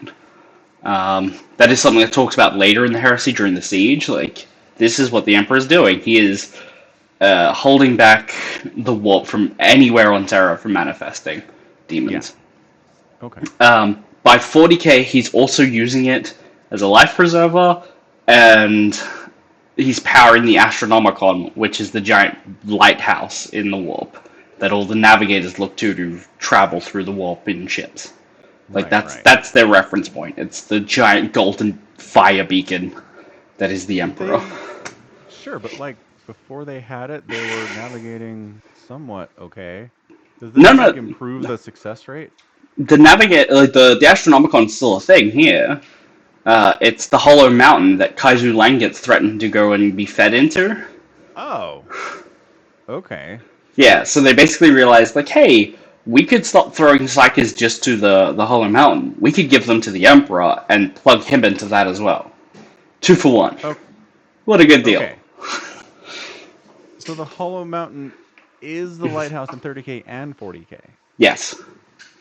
S1: That is something that talks about later in the Heresy during the siege. Like, this is what the Emperor's doing. He is holding back the warp from anywhere on Terra from manifesting demons.
S2: Yeah. Okay.
S1: By 40K, he's also using it as a life preserver, and he's powering the Astronomicon, which is the giant lighthouse in the warp that all the navigators look to travel through the warp in ships. Like that's their reference point. It's the giant golden fire beacon that is the Emperor.
S2: Sure, but like before they had it, they were navigating somewhat okay. Does this improve the success rate?
S1: The the Astronomicon is still a thing here. It's the Hollow Mountain that Kaizu Lang gets threatened to go and be fed into.
S2: Oh. Okay.
S1: Yeah, so they basically realized, like, hey, we could stop throwing Psykers just to the Hollow Mountain. We could give them to the Emperor and plug him into that as well. 2 for 1. Oh. What a good deal. Okay.
S2: So the Hollow Mountain is the lighthouse in 30K and 40K?
S1: Yes.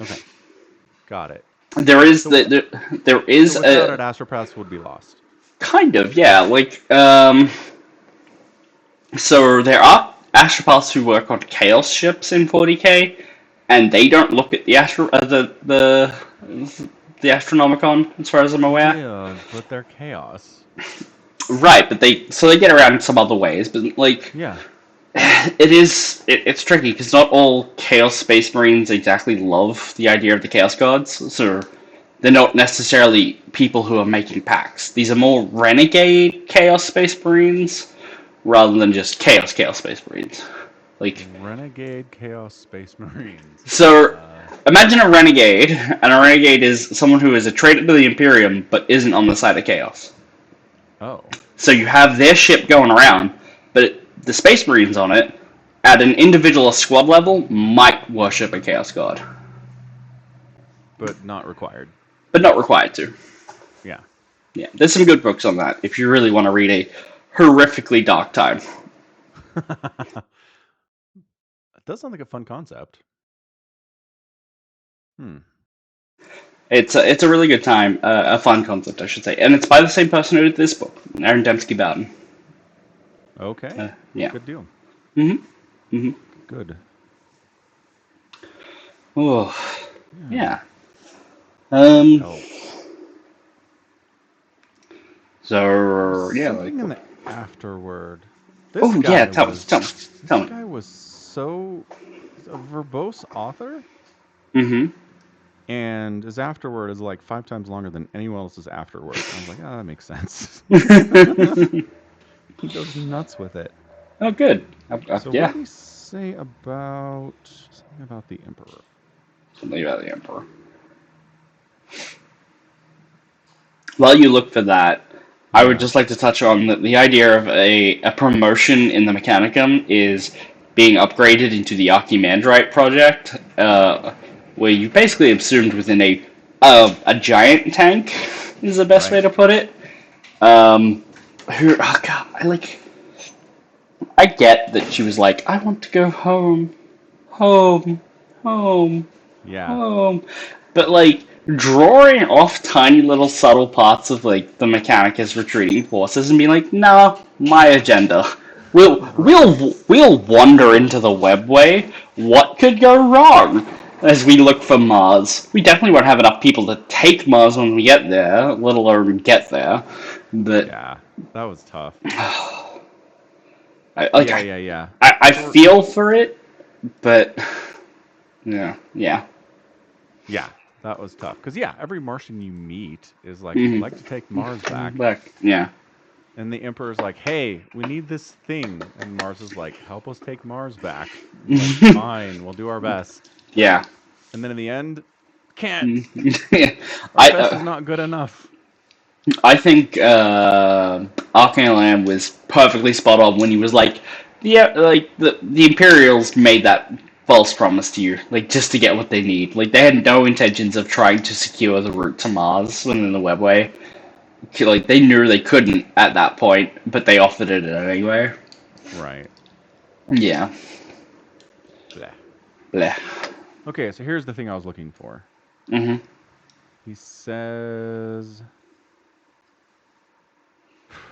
S2: Okay. Got it.
S1: There is there is
S2: without it, Astropaths would be lost.
S1: Kind of, yeah. Like, so there are Astropaths who work on Chaos ships in 40K, and they don't look at the Astronomicon, as far as I'm aware.
S2: Yeah, but they're Chaos.
S1: Right, but they get around in some other ways, but like,
S2: yeah,
S1: it's tricky because not all Chaos Space Marines exactly love the idea of the Chaos Gods, so they're not necessarily people who are making packs. These are more renegade Chaos Space Marines rather than just Chaos Space Marines. Like
S2: renegade Chaos Space Marines.
S1: So imagine a renegade, and a renegade is someone who is a traitor to the Imperium but isn't on the side of Chaos.
S2: Oh.
S1: So you have their ship going around, but the Space Marines on it, at an individual squad level, might worship a Chaos God.
S2: But not required.
S1: But not required to.
S2: Yeah.
S1: Yeah, there's some good books on that if you really want to read a horrifically dark time.
S2: It does sound like a fun concept.
S1: It's a really good time, a fun concept, I should say, and it's by the same person who did this book, Aaron Dembski-Bowden.
S2: Okay.
S1: Yeah.
S2: Good deal. Good.
S1: Oh. Yeah. So yeah,
S2: like in the afterword.
S1: Tell me.
S2: This guy was so a verbose author. And his afterword is like 5 times longer than anyone else's afterword. I was like, oh, that makes sense. He goes nuts with it.
S1: Oh, good.
S2: So what did he say about something about the Emperor?
S1: Something about the Emperor. While you look for that, I would
S2: Yeah.
S1: just like to touch on that the idea of a promotion in the Mechanicum is being upgraded into the Archimandrite project, where you basically assumed within a giant tank is the best way
S2: Right.
S1: to put it. Um, oh god, I get that she was like, I want to go home, home, home,
S2: Yeah.
S1: home, but like drawing off tiny little subtle parts of like the Mechanicus retreating forces and being like, nah, my agenda. We'll wander into the webway. What could go wrong? As we look for Mars, we definitely won't have enough people to take Mars when we get there, let alone get there. But
S2: Yeah. That was tough.
S1: I like
S2: Yeah. Yeah. Yeah.
S1: I
S2: For
S1: feel for it, but yeah.
S2: Yeah, that was tough. Because, yeah, every Martian you meet is like, we'd
S1: Hmm.
S2: like to take Mars back.
S1: Yeah.
S2: And the Emperor's like, hey, we need this thing. And Mars is like, help us take Mars back. It's like, fine, we'll do our best.
S1: Yeah.
S2: And then in the end, can't.
S1: I
S2: Our best is not good enough.
S1: I think Arcane Lamb was perfectly spot on when he was like, yeah, like the Imperials made that false promise to you, like just to get what they need. Like they had no intentions of trying to secure the route to Mars within the webway. Like they knew they couldn't at that point, but they offered it anyway.
S2: Right.
S1: Yeah.
S2: Bleh.
S1: Bleh.
S2: Okay, so here's the thing I was looking for.
S1: Hmm.
S2: He says,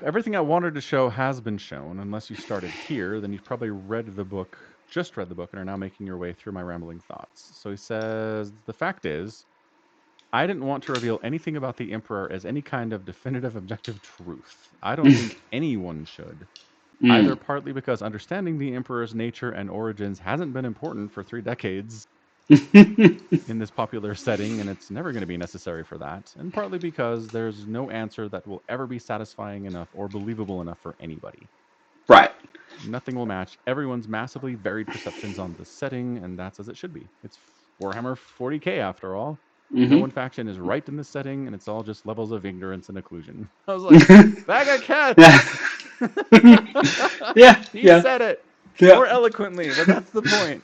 S2: everything I wanted to show has been shown. Unless you started here, then you've probably just read the book, and are now making your way through my rambling thoughts. So he says, the fact is, I didn't want to reveal anything about the Emperor as any kind of definitive objective truth. I don't think anyone should. Either
S1: Mm.
S2: partly because understanding the Emperor's nature and origins hasn't been important for 3 decades in this popular setting, and it's never going to be necessary for that, and partly because there's no answer that will ever be satisfying enough or believable enough for anybody.
S1: Right.
S2: Nothing will match everyone's massively varied perceptions on this setting, and that's as it should be. It's Warhammer 40k after all. No
S1: Hmm.
S2: one faction is right in this setting, and it's all just levels of ignorance and occlusion. I was like, bag of
S1: Yeah.
S2: cats!
S1: Yeah.
S2: He
S1: Yeah.
S2: said it
S1: Yeah.
S2: more eloquently, but that's the point.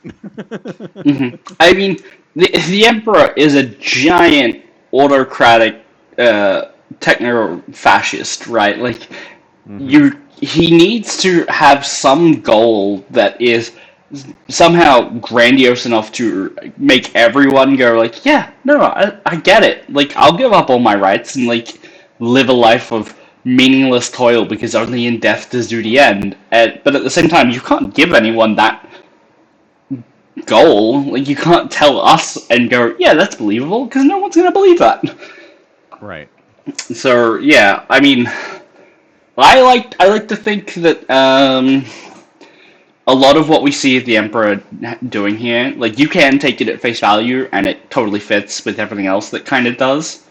S1: Hmm. I mean, the Emperor is a giant autocratic techno-fascist, right? Like,
S2: Hmm.
S1: he needs to have some goal that is somehow grandiose enough to make everyone go like, yeah, no, I get it. Like, I'll give up all my rights and like live a life of meaningless toil because only in death does duty end. But at the same time, you can't give anyone that goal. Like, you can't tell us and go, yeah, that's believable because no one's gonna believe that.
S2: Right.
S1: So yeah, I mean, I like to think that a lot of what we see the Emperor doing here, like you can take it at face value, and it totally fits with everything else that kind of does.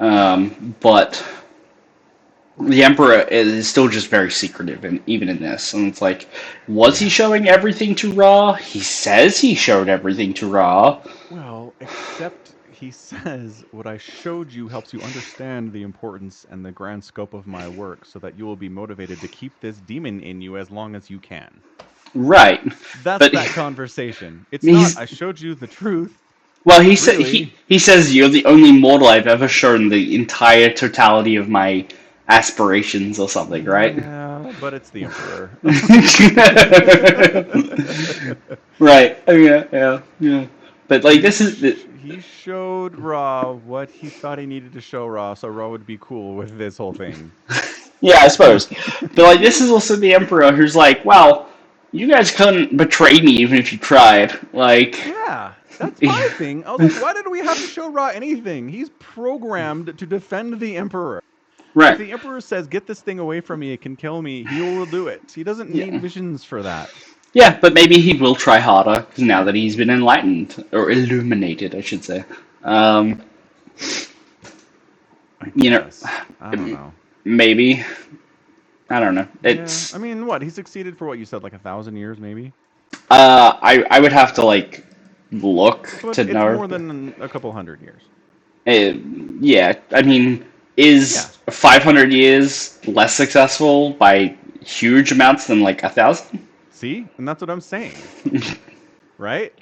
S1: But the Emperor is still just very secretive, and even in this, and it's like, was he
S2: Yeah.
S1: showing everything to Ra? He says he showed everything to Ra.
S2: Well, except he says, what I showed you helps you understand the importance and the grand scope of my work so that you will be motivated to keep this demon in you as long as you can.
S1: Right,
S2: That's
S1: but
S2: that conversation. It's not,
S1: he's
S2: I showed you the truth,
S1: well.
S2: really.
S1: He says you're the only mortal I've ever shown the entire totality of my aspirations or something, right?
S2: Yeah, but it's the Emperor.
S1: Right. Yeah. But like this is
S2: He showed Raw what he thought he needed to show Raw, so Raw would be cool with this whole thing.
S1: yeah, I suppose. But like this is also the Emperor who's like, well, you guys couldn't betray me even if you tried. Like,
S2: Yeah, that's my thing. I was like, why did we have to show Raw anything? He's programmed to defend the Emperor. If
S1: right.
S2: the Emperor says, get this thing away from me, it can kill me, he will do it. He doesn't need
S1: Yeah.
S2: visions for that.
S1: Yeah, but maybe he will try harder now that he's been enlightened or illuminated, I should say. Um,
S2: I
S1: you know,
S2: guess. I don't know.
S1: maybe I don't know.
S2: Yeah,
S1: It's
S2: I mean, what? He succeeded for what you said, like 1,000 years, maybe?
S1: I would have to like look
S2: But
S1: to
S2: it's
S1: know.
S2: more than a couple 100 years.
S1: Uh, yeah, I mean, is 500 years less successful by huge amounts than like 1,000.
S2: See? And that's what I'm saying. Right?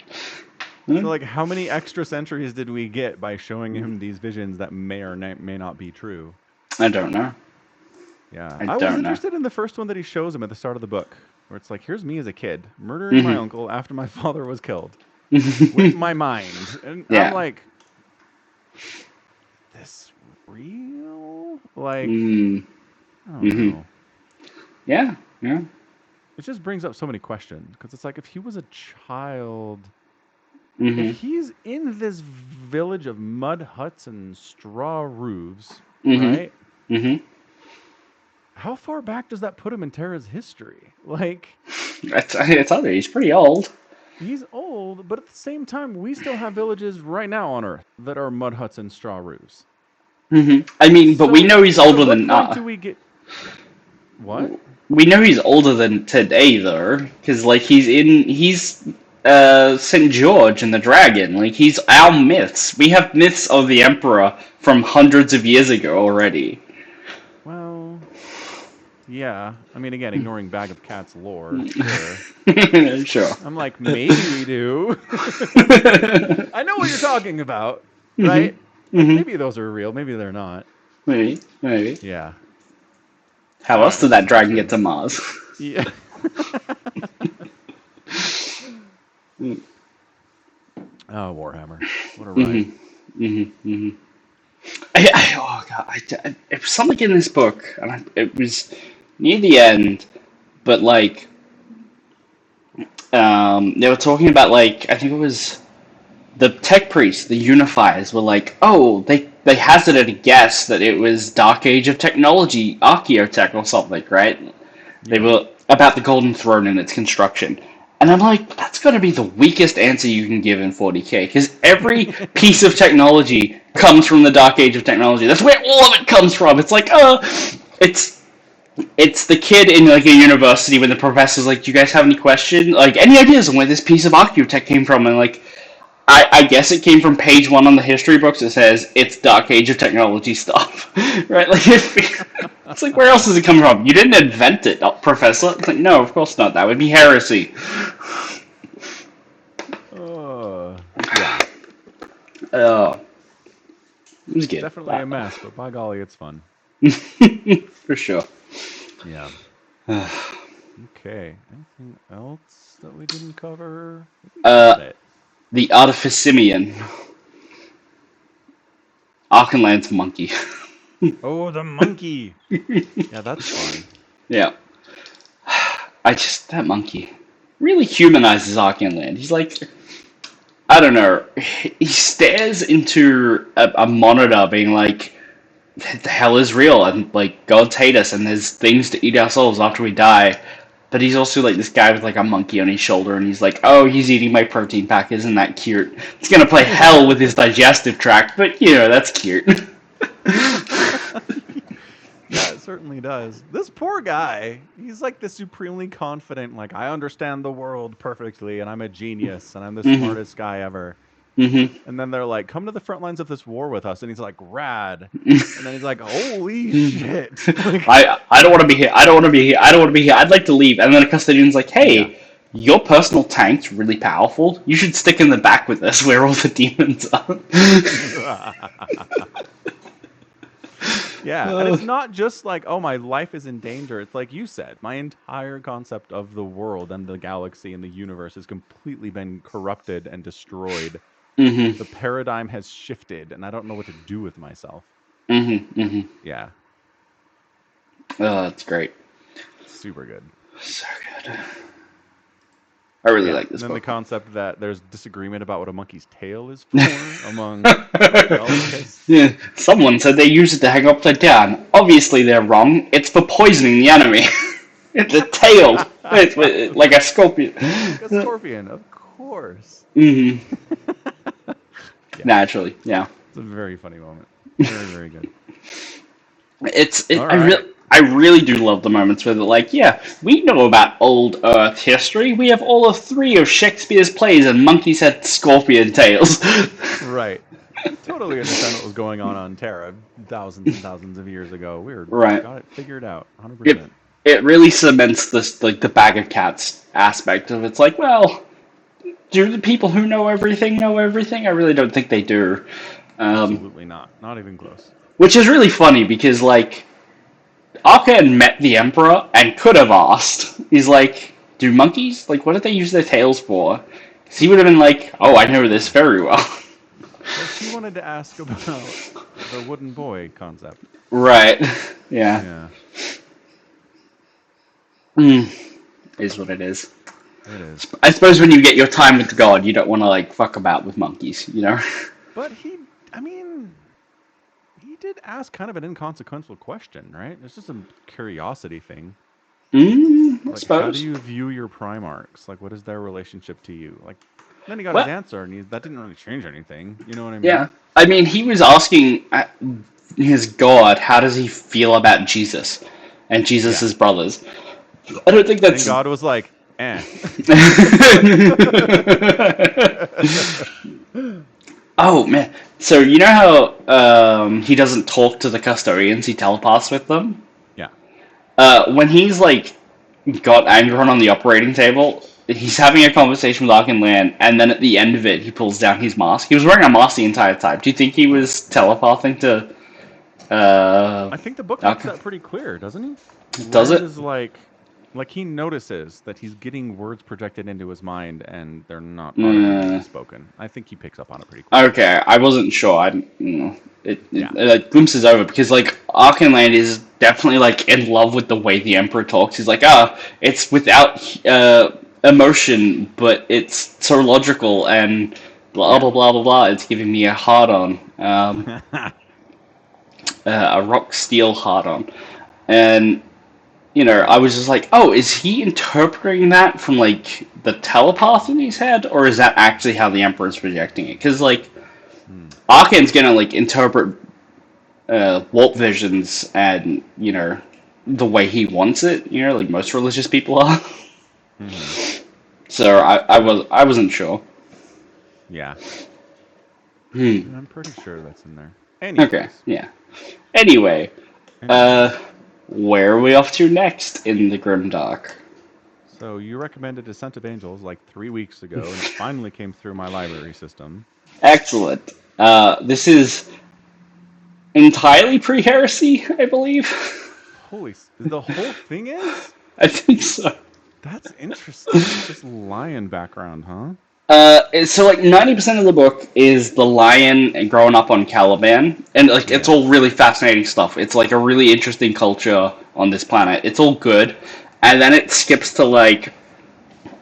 S2: So, like, how many extra centuries did we get by showing him these visions that may or may not be true?
S1: I don't know.
S2: Yeah.
S1: I
S2: was
S1: don't know.
S2: interested in the first one that he shows him at the start of the book, where it's like, here's me as a kid, murdering my uncle after my father was killed, with my mind. And I'm like, this real? Like, I don't know.
S1: Yeah.
S2: It just brings up so many questions, because it's like, if he was a child... If he's in this village of mud huts and straw roofs, right? How far back does that put him in Terra's history? Like,
S1: it's other. He's pretty old.
S2: He's old, but at the same time, we still have villages right now on Earth that are mud huts and straw roofs.
S1: I mean, but we know he's older than.
S2: Do we get? What?
S1: We know he's older than today, though, because like he's St. George and the Dragon. Like, he's our myths. We have myths of the Emperor from hundreds of years ago already.
S2: Well, yeah. I mean, again, ignoring Bag of Cats lore. Sure.
S1: Sure.
S2: I'm like, maybe we do. I know what you're talking about, right? Maybe those are real. Maybe they're not.
S1: Maybe.
S2: Yeah.
S1: How else did that dragon get to Mars?
S2: Yeah. Oh, Warhammer! What a ride!
S1: Oh god! It was something in this book, and it was near the end, but like, they were talking about like I think it was the tech priests, the unifiers, were like, oh, they hazarded a guess that it was Dark Age of Technology, Archaeotech or something, right? Yeah. They were about the Golden Throne and its construction. And I'm like, that's got to be the weakest answer you can give in 40k, because every piece like comes from the Dark Age of Technology. That's where all of it comes from. It's like, it's the kid in like a university when the professor's like, do you guys have any questions? Like, any ideas on where this piece of Archaeotech came from? And like, I guess it came from page 1 on the history books that says it's Dark Age of Technology stuff, right? Like, it's like, where else does it come from? You didn't invent it, Professor. It's like, no, of course not. That would be heresy.
S2: Yeah.
S1: It was good.
S2: Definitely a mess, but by golly, it's fun.
S1: For sure.
S2: Yeah. Okay. Anything else that we didn't cover?
S1: The Artificimian. Archenland's monkey.
S2: Oh, the monkey! Yeah, that's fun.
S1: Yeah. That monkey really humanizes Archenland. He's like, I don't know, he stares into a monitor being like, the hell is real? And like, gods hate us and there's things to eat our souls after we die. But he's also like this guy with like a monkey on his shoulder, and he's like, oh, he's eating my protein pack, isn't that cute? It's gonna play hell with his digestive tract, but you know, that's cute.
S2: Yeah, it certainly does. This poor guy, he's like the supremely confident, like, I understand the world perfectly, and I'm a genius, and I'm the smartest guy ever. And then they're like, come to the front lines of this war with us, and he's like, rad. And then he's like, holy shit. Like,
S1: I don't want to be here. I don't want to be here. I don't want to be here. I'd like to leave. And then a custodian's like, hey, your personal tank's really powerful. You should stick in the back with us where all the demons are.
S2: Yeah, and it's not just like, oh, my life is in danger. It's like you said, my entire concept of the world and the galaxy and the universe has completely been corrupted and destroyed. The paradigm has shifted, and I don't know what to do with myself. Yeah.
S1: Oh, that's great.
S2: Super good.
S1: So good. I really like this
S2: book. And then the concept that there's disagreement about what a monkey's tail is for among
S1: Yeah, someone said they use it to hang upside down. Obviously they're wrong. It's for poisoning the enemy. It's a tail. It's like a scorpion.
S2: Like a scorpion, of course.
S1: Naturally, yeah.
S2: It's a very funny moment. Very, very good.
S1: I really do love the moments where they're like, yeah, we know about old Earth history. We have all 3 of Shakespeare's plays, and monkeys had scorpion tails.
S2: Right. Totally understand what was going on Terra thousands and thousands of years ago.
S1: Right.
S2: Got it figured out,
S1: It
S2: 100%.
S1: it really cements this like the bag of cats aspect of it's like, well, do the people who know everything know everything? I really don't think they do. Um,
S2: Absolutely not. Not even close.
S1: which is really funny because like Arkan met the Emperor and could have asked. He's like, do monkeys like what did they use their tails for? 'Cause he would have been like, oh, I know this very well.
S2: But he wanted to ask about the wooden boy concept.
S1: Right. Yeah.
S2: Yeah,
S1: Mm, is what it is.
S2: it is.
S1: I suppose when you get your time with God, you don't want to like fuck about with monkeys, you know?
S2: But I mean, he did ask kind of an inconsequential question, right? It's just a curiosity thing.
S1: I
S2: Like, how do
S1: suppose.
S2: you view your Primarchs? Like, what is their relationship to you? Like, then he got his
S1: Well,
S2: answer, and that didn't really change anything. You know what I
S1: yeah.
S2: mean?
S1: I mean, he was asking his God, how does he feel about Jesus and
S2: Yeah.
S1: Jesus's brothers? I don't think
S2: And
S1: that's.
S2: God was like, eh.
S1: Oh man! So you know how he doesn't talk to the custodians; he telepaths with them.
S2: Yeah.
S1: When he's like got Angron on the operating table, he's having a conversation with Ark and Lan, and then at the end of it, he pulls down his mask. He was wearing a mask the entire time. Do you think he was telepathing to
S2: I think the book makes
S1: Ark?
S2: that pretty clear, doesn't he?
S1: Does
S2: Land
S1: it?
S2: is like he notices that he's getting words projected into his mind and they're not audibly being
S1: Uh,
S2: spoken. I think he picks up on it pretty quickly.
S1: okay, I wasn't sure. I didn't, you know,
S2: Yeah.
S1: it like glimpses over because like Arkenland is definitely like in love with the way the Emperor talks. He's like, it's without emotion, but it's so logical and blah
S2: Yeah.
S1: blah blah blah blah. It's giving me a hard on, a rock steel hard on, and you know, I was just like, oh, is he interpreting that from like the telepath in his head, or is that actually how the Emperor's projecting it? Because like
S2: Hmm.
S1: Arkane's gonna like interpret warp visions and you know the way he wants it. You know, like most religious people are.
S2: Hmm.
S1: So I wasn't sure.
S2: Yeah.
S1: Hmm.
S2: I'm pretty sure that's in there.
S1: Okay.
S2: Anyways.
S1: Yeah. Anyway,
S2: Anyways.
S1: uh, where are we off to next in the Grimdark?
S2: So you recommended Descent of Angels like 3 weeks ago, and it finally came through my library system.
S1: Excellent. This is entirely pre-heresy, I believe.
S2: The whole thing is?
S1: I think so.
S2: That's interesting. Just lion background, huh?
S1: So like 90% of the book is the lion growing up on Caliban, and like it's
S2: Yeah.
S1: all really fascinating stuff. It's like a really interesting culture on this planet. It's all good, and then it skips to like,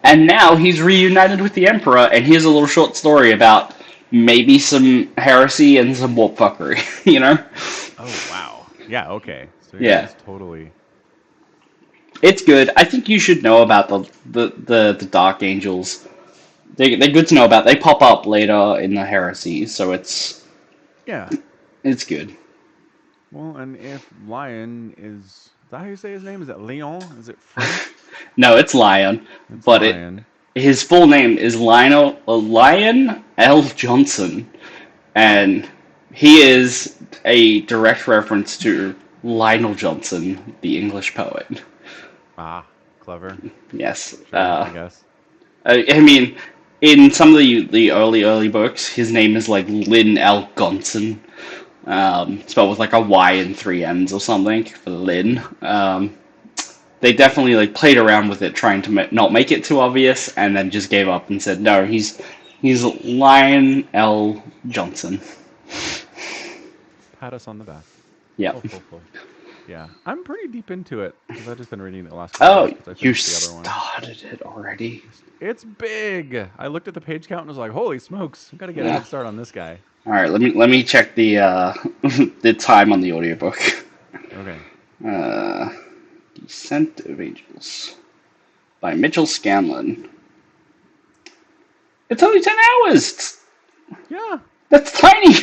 S1: and now he's reunited with the Emperor, and here's a little short story about maybe some heresy and some warp fuckery. You know?
S2: Oh wow. Yeah, okay. So you're
S1: Yeah,
S2: just totally
S1: it's good. I think you should know about the Dark Angels. They're good to know about. They pop up later in the Heresy, so
S2: yeah.
S1: it's good.
S2: Well, and if lion is that how you say his name? Is it Leon? Is it French?
S1: No, it's Lion,
S2: It's
S1: but
S2: lion.
S1: his full name is Lion L. Johnson, and he is a direct reference to Lionel Johnson, the English poet.
S2: Ah, clever.
S1: Yes.
S2: Sure, I guess.
S1: I mean, in some of the early books, his name is like Lynn L. Gonson, spelled with like a Y and three N's or something for Lynn. They definitely like played around with it, trying to not make it too obvious, and then just gave up and said, "No, he's Lion L. Johnson."
S2: Pat us on the back.
S1: Yep.
S2: Ho, ho, ho. Yeah, I'm pretty deep into it because I've just been reading it the last couple
S1: Oh,
S2: days because I
S1: you
S2: finished the other one.
S1: started it already?
S2: It's big. I looked at the page count and was like, "Holy smokes! I've got to get a
S1: Yeah.
S2: head start on this guy."
S1: All right. Let me check the the time on the audiobook.
S2: Okay.
S1: Uh, Descent of Angels by Mitchell Scanlon. It's only 10 hours.
S2: Yeah.
S1: That's tiny.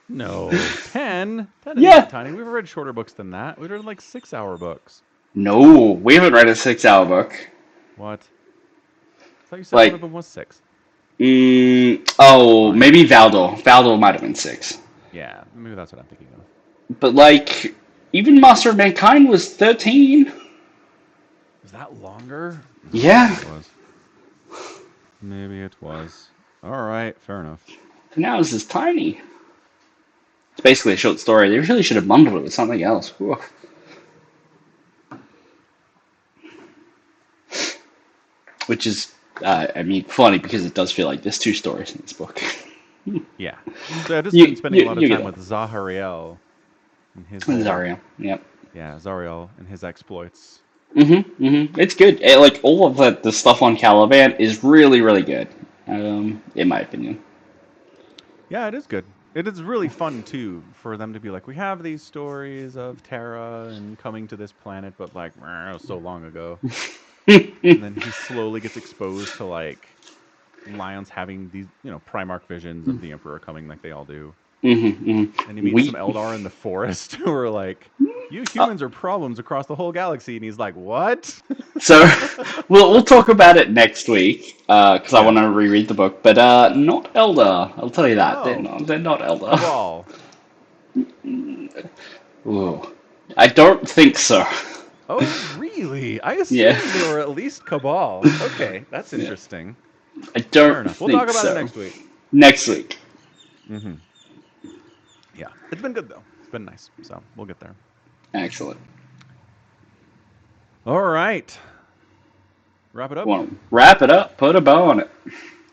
S2: No. 10? 10 is
S1: Yeah.
S2: not tiny. We've read shorter books than that. We've read like 6-hour books.
S1: No, we haven't read a 6 hour book.
S2: What? I thought you said one
S1: Like,
S2: of them was 6.
S1: Oh, maybe Valdor. Valdor might have been 6.
S2: Yeah, maybe that's what I'm thinking of.
S1: But like, even Master of Mankind was 13.
S2: Was that longer?
S1: Yeah.
S2: Maybe it was. Maybe it was. All right, fair enough.
S1: And now this is tiny. It's basically a short story. They really should have bundled it with something else. Whew. Which is, I mean, funny because it does feel like there's 2 stories in this book.
S2: Yeah. So I've just been spending a lot of
S1: You
S2: time
S1: get
S2: with Zahariel and his
S1: it.
S2: whole
S1: Zarya. Yep.
S2: Zariel and his exploits.
S1: It's good. Like all of the stuff on Caliban is really, really good. In my opinion.
S2: Yeah, it is good. It is really fun too for them to be like, we have these stories of Terra and coming to this planet, but like, it was so long ago. And then he slowly gets exposed to like lions having these, Primarch visions of the Emperor coming like they all do. And he meets some
S1: We
S2: Eldar in the forest who are like, you
S1: uh,
S2: humans are problems across the whole galaxy. And he's like, what?
S1: so we'll talk about it next week because I
S2: Yeah.
S1: want to reread the book, but not Elder. I'll tell you that
S2: Oh,
S1: they're not Elder.
S2: Cabal.
S1: Ooh, I don't think so.
S2: Oh, really? I
S1: Yeah,
S2: assumed they were at least Cabal. Okay, that's
S1: yeah.
S2: interesting.
S1: I
S2: Fair
S1: don't
S2: enough. We'll talk
S1: think
S2: about it
S1: so.
S2: next week.
S1: Next week.
S2: Hmm. Yeah, it's been good though. It's been nice. So we'll get there.
S1: Excellent.
S2: All right. Wrap it up.
S1: Want to wrap it up? Put a bow on it.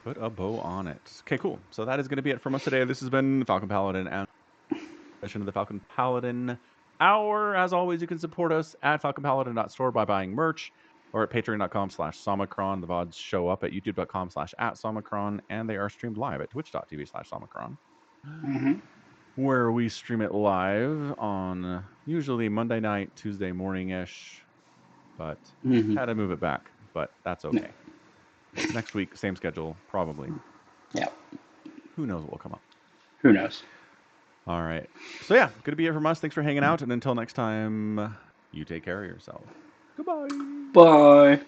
S2: Put a bow on it. Okay, cool. So that is going to be it from us today. This has been Falcon Paladin and session of the Falcon Paladin Hour. As always, you can support us at falconpaladin.store by buying merch or at patreon.com/Somicron. The VODs show up at youtube.com/@Somicron, and they are streamed live at twitch.tv/Somicron,
S1: Mm-hmm.
S2: where we stream it live on usually Monday night, Tuesday morning-ish, but
S1: Mm-hmm.
S2: had to move it back, but that's
S1: Yeah.
S2: okay. Next week, same schedule, probably.
S1: Yeah.
S2: Who knows what will come up.
S1: Who knows?
S2: All right. So yeah, good to be it from us. Thanks for hanging out, and until next time, you take care of yourself. Goodbye.
S1: Bye.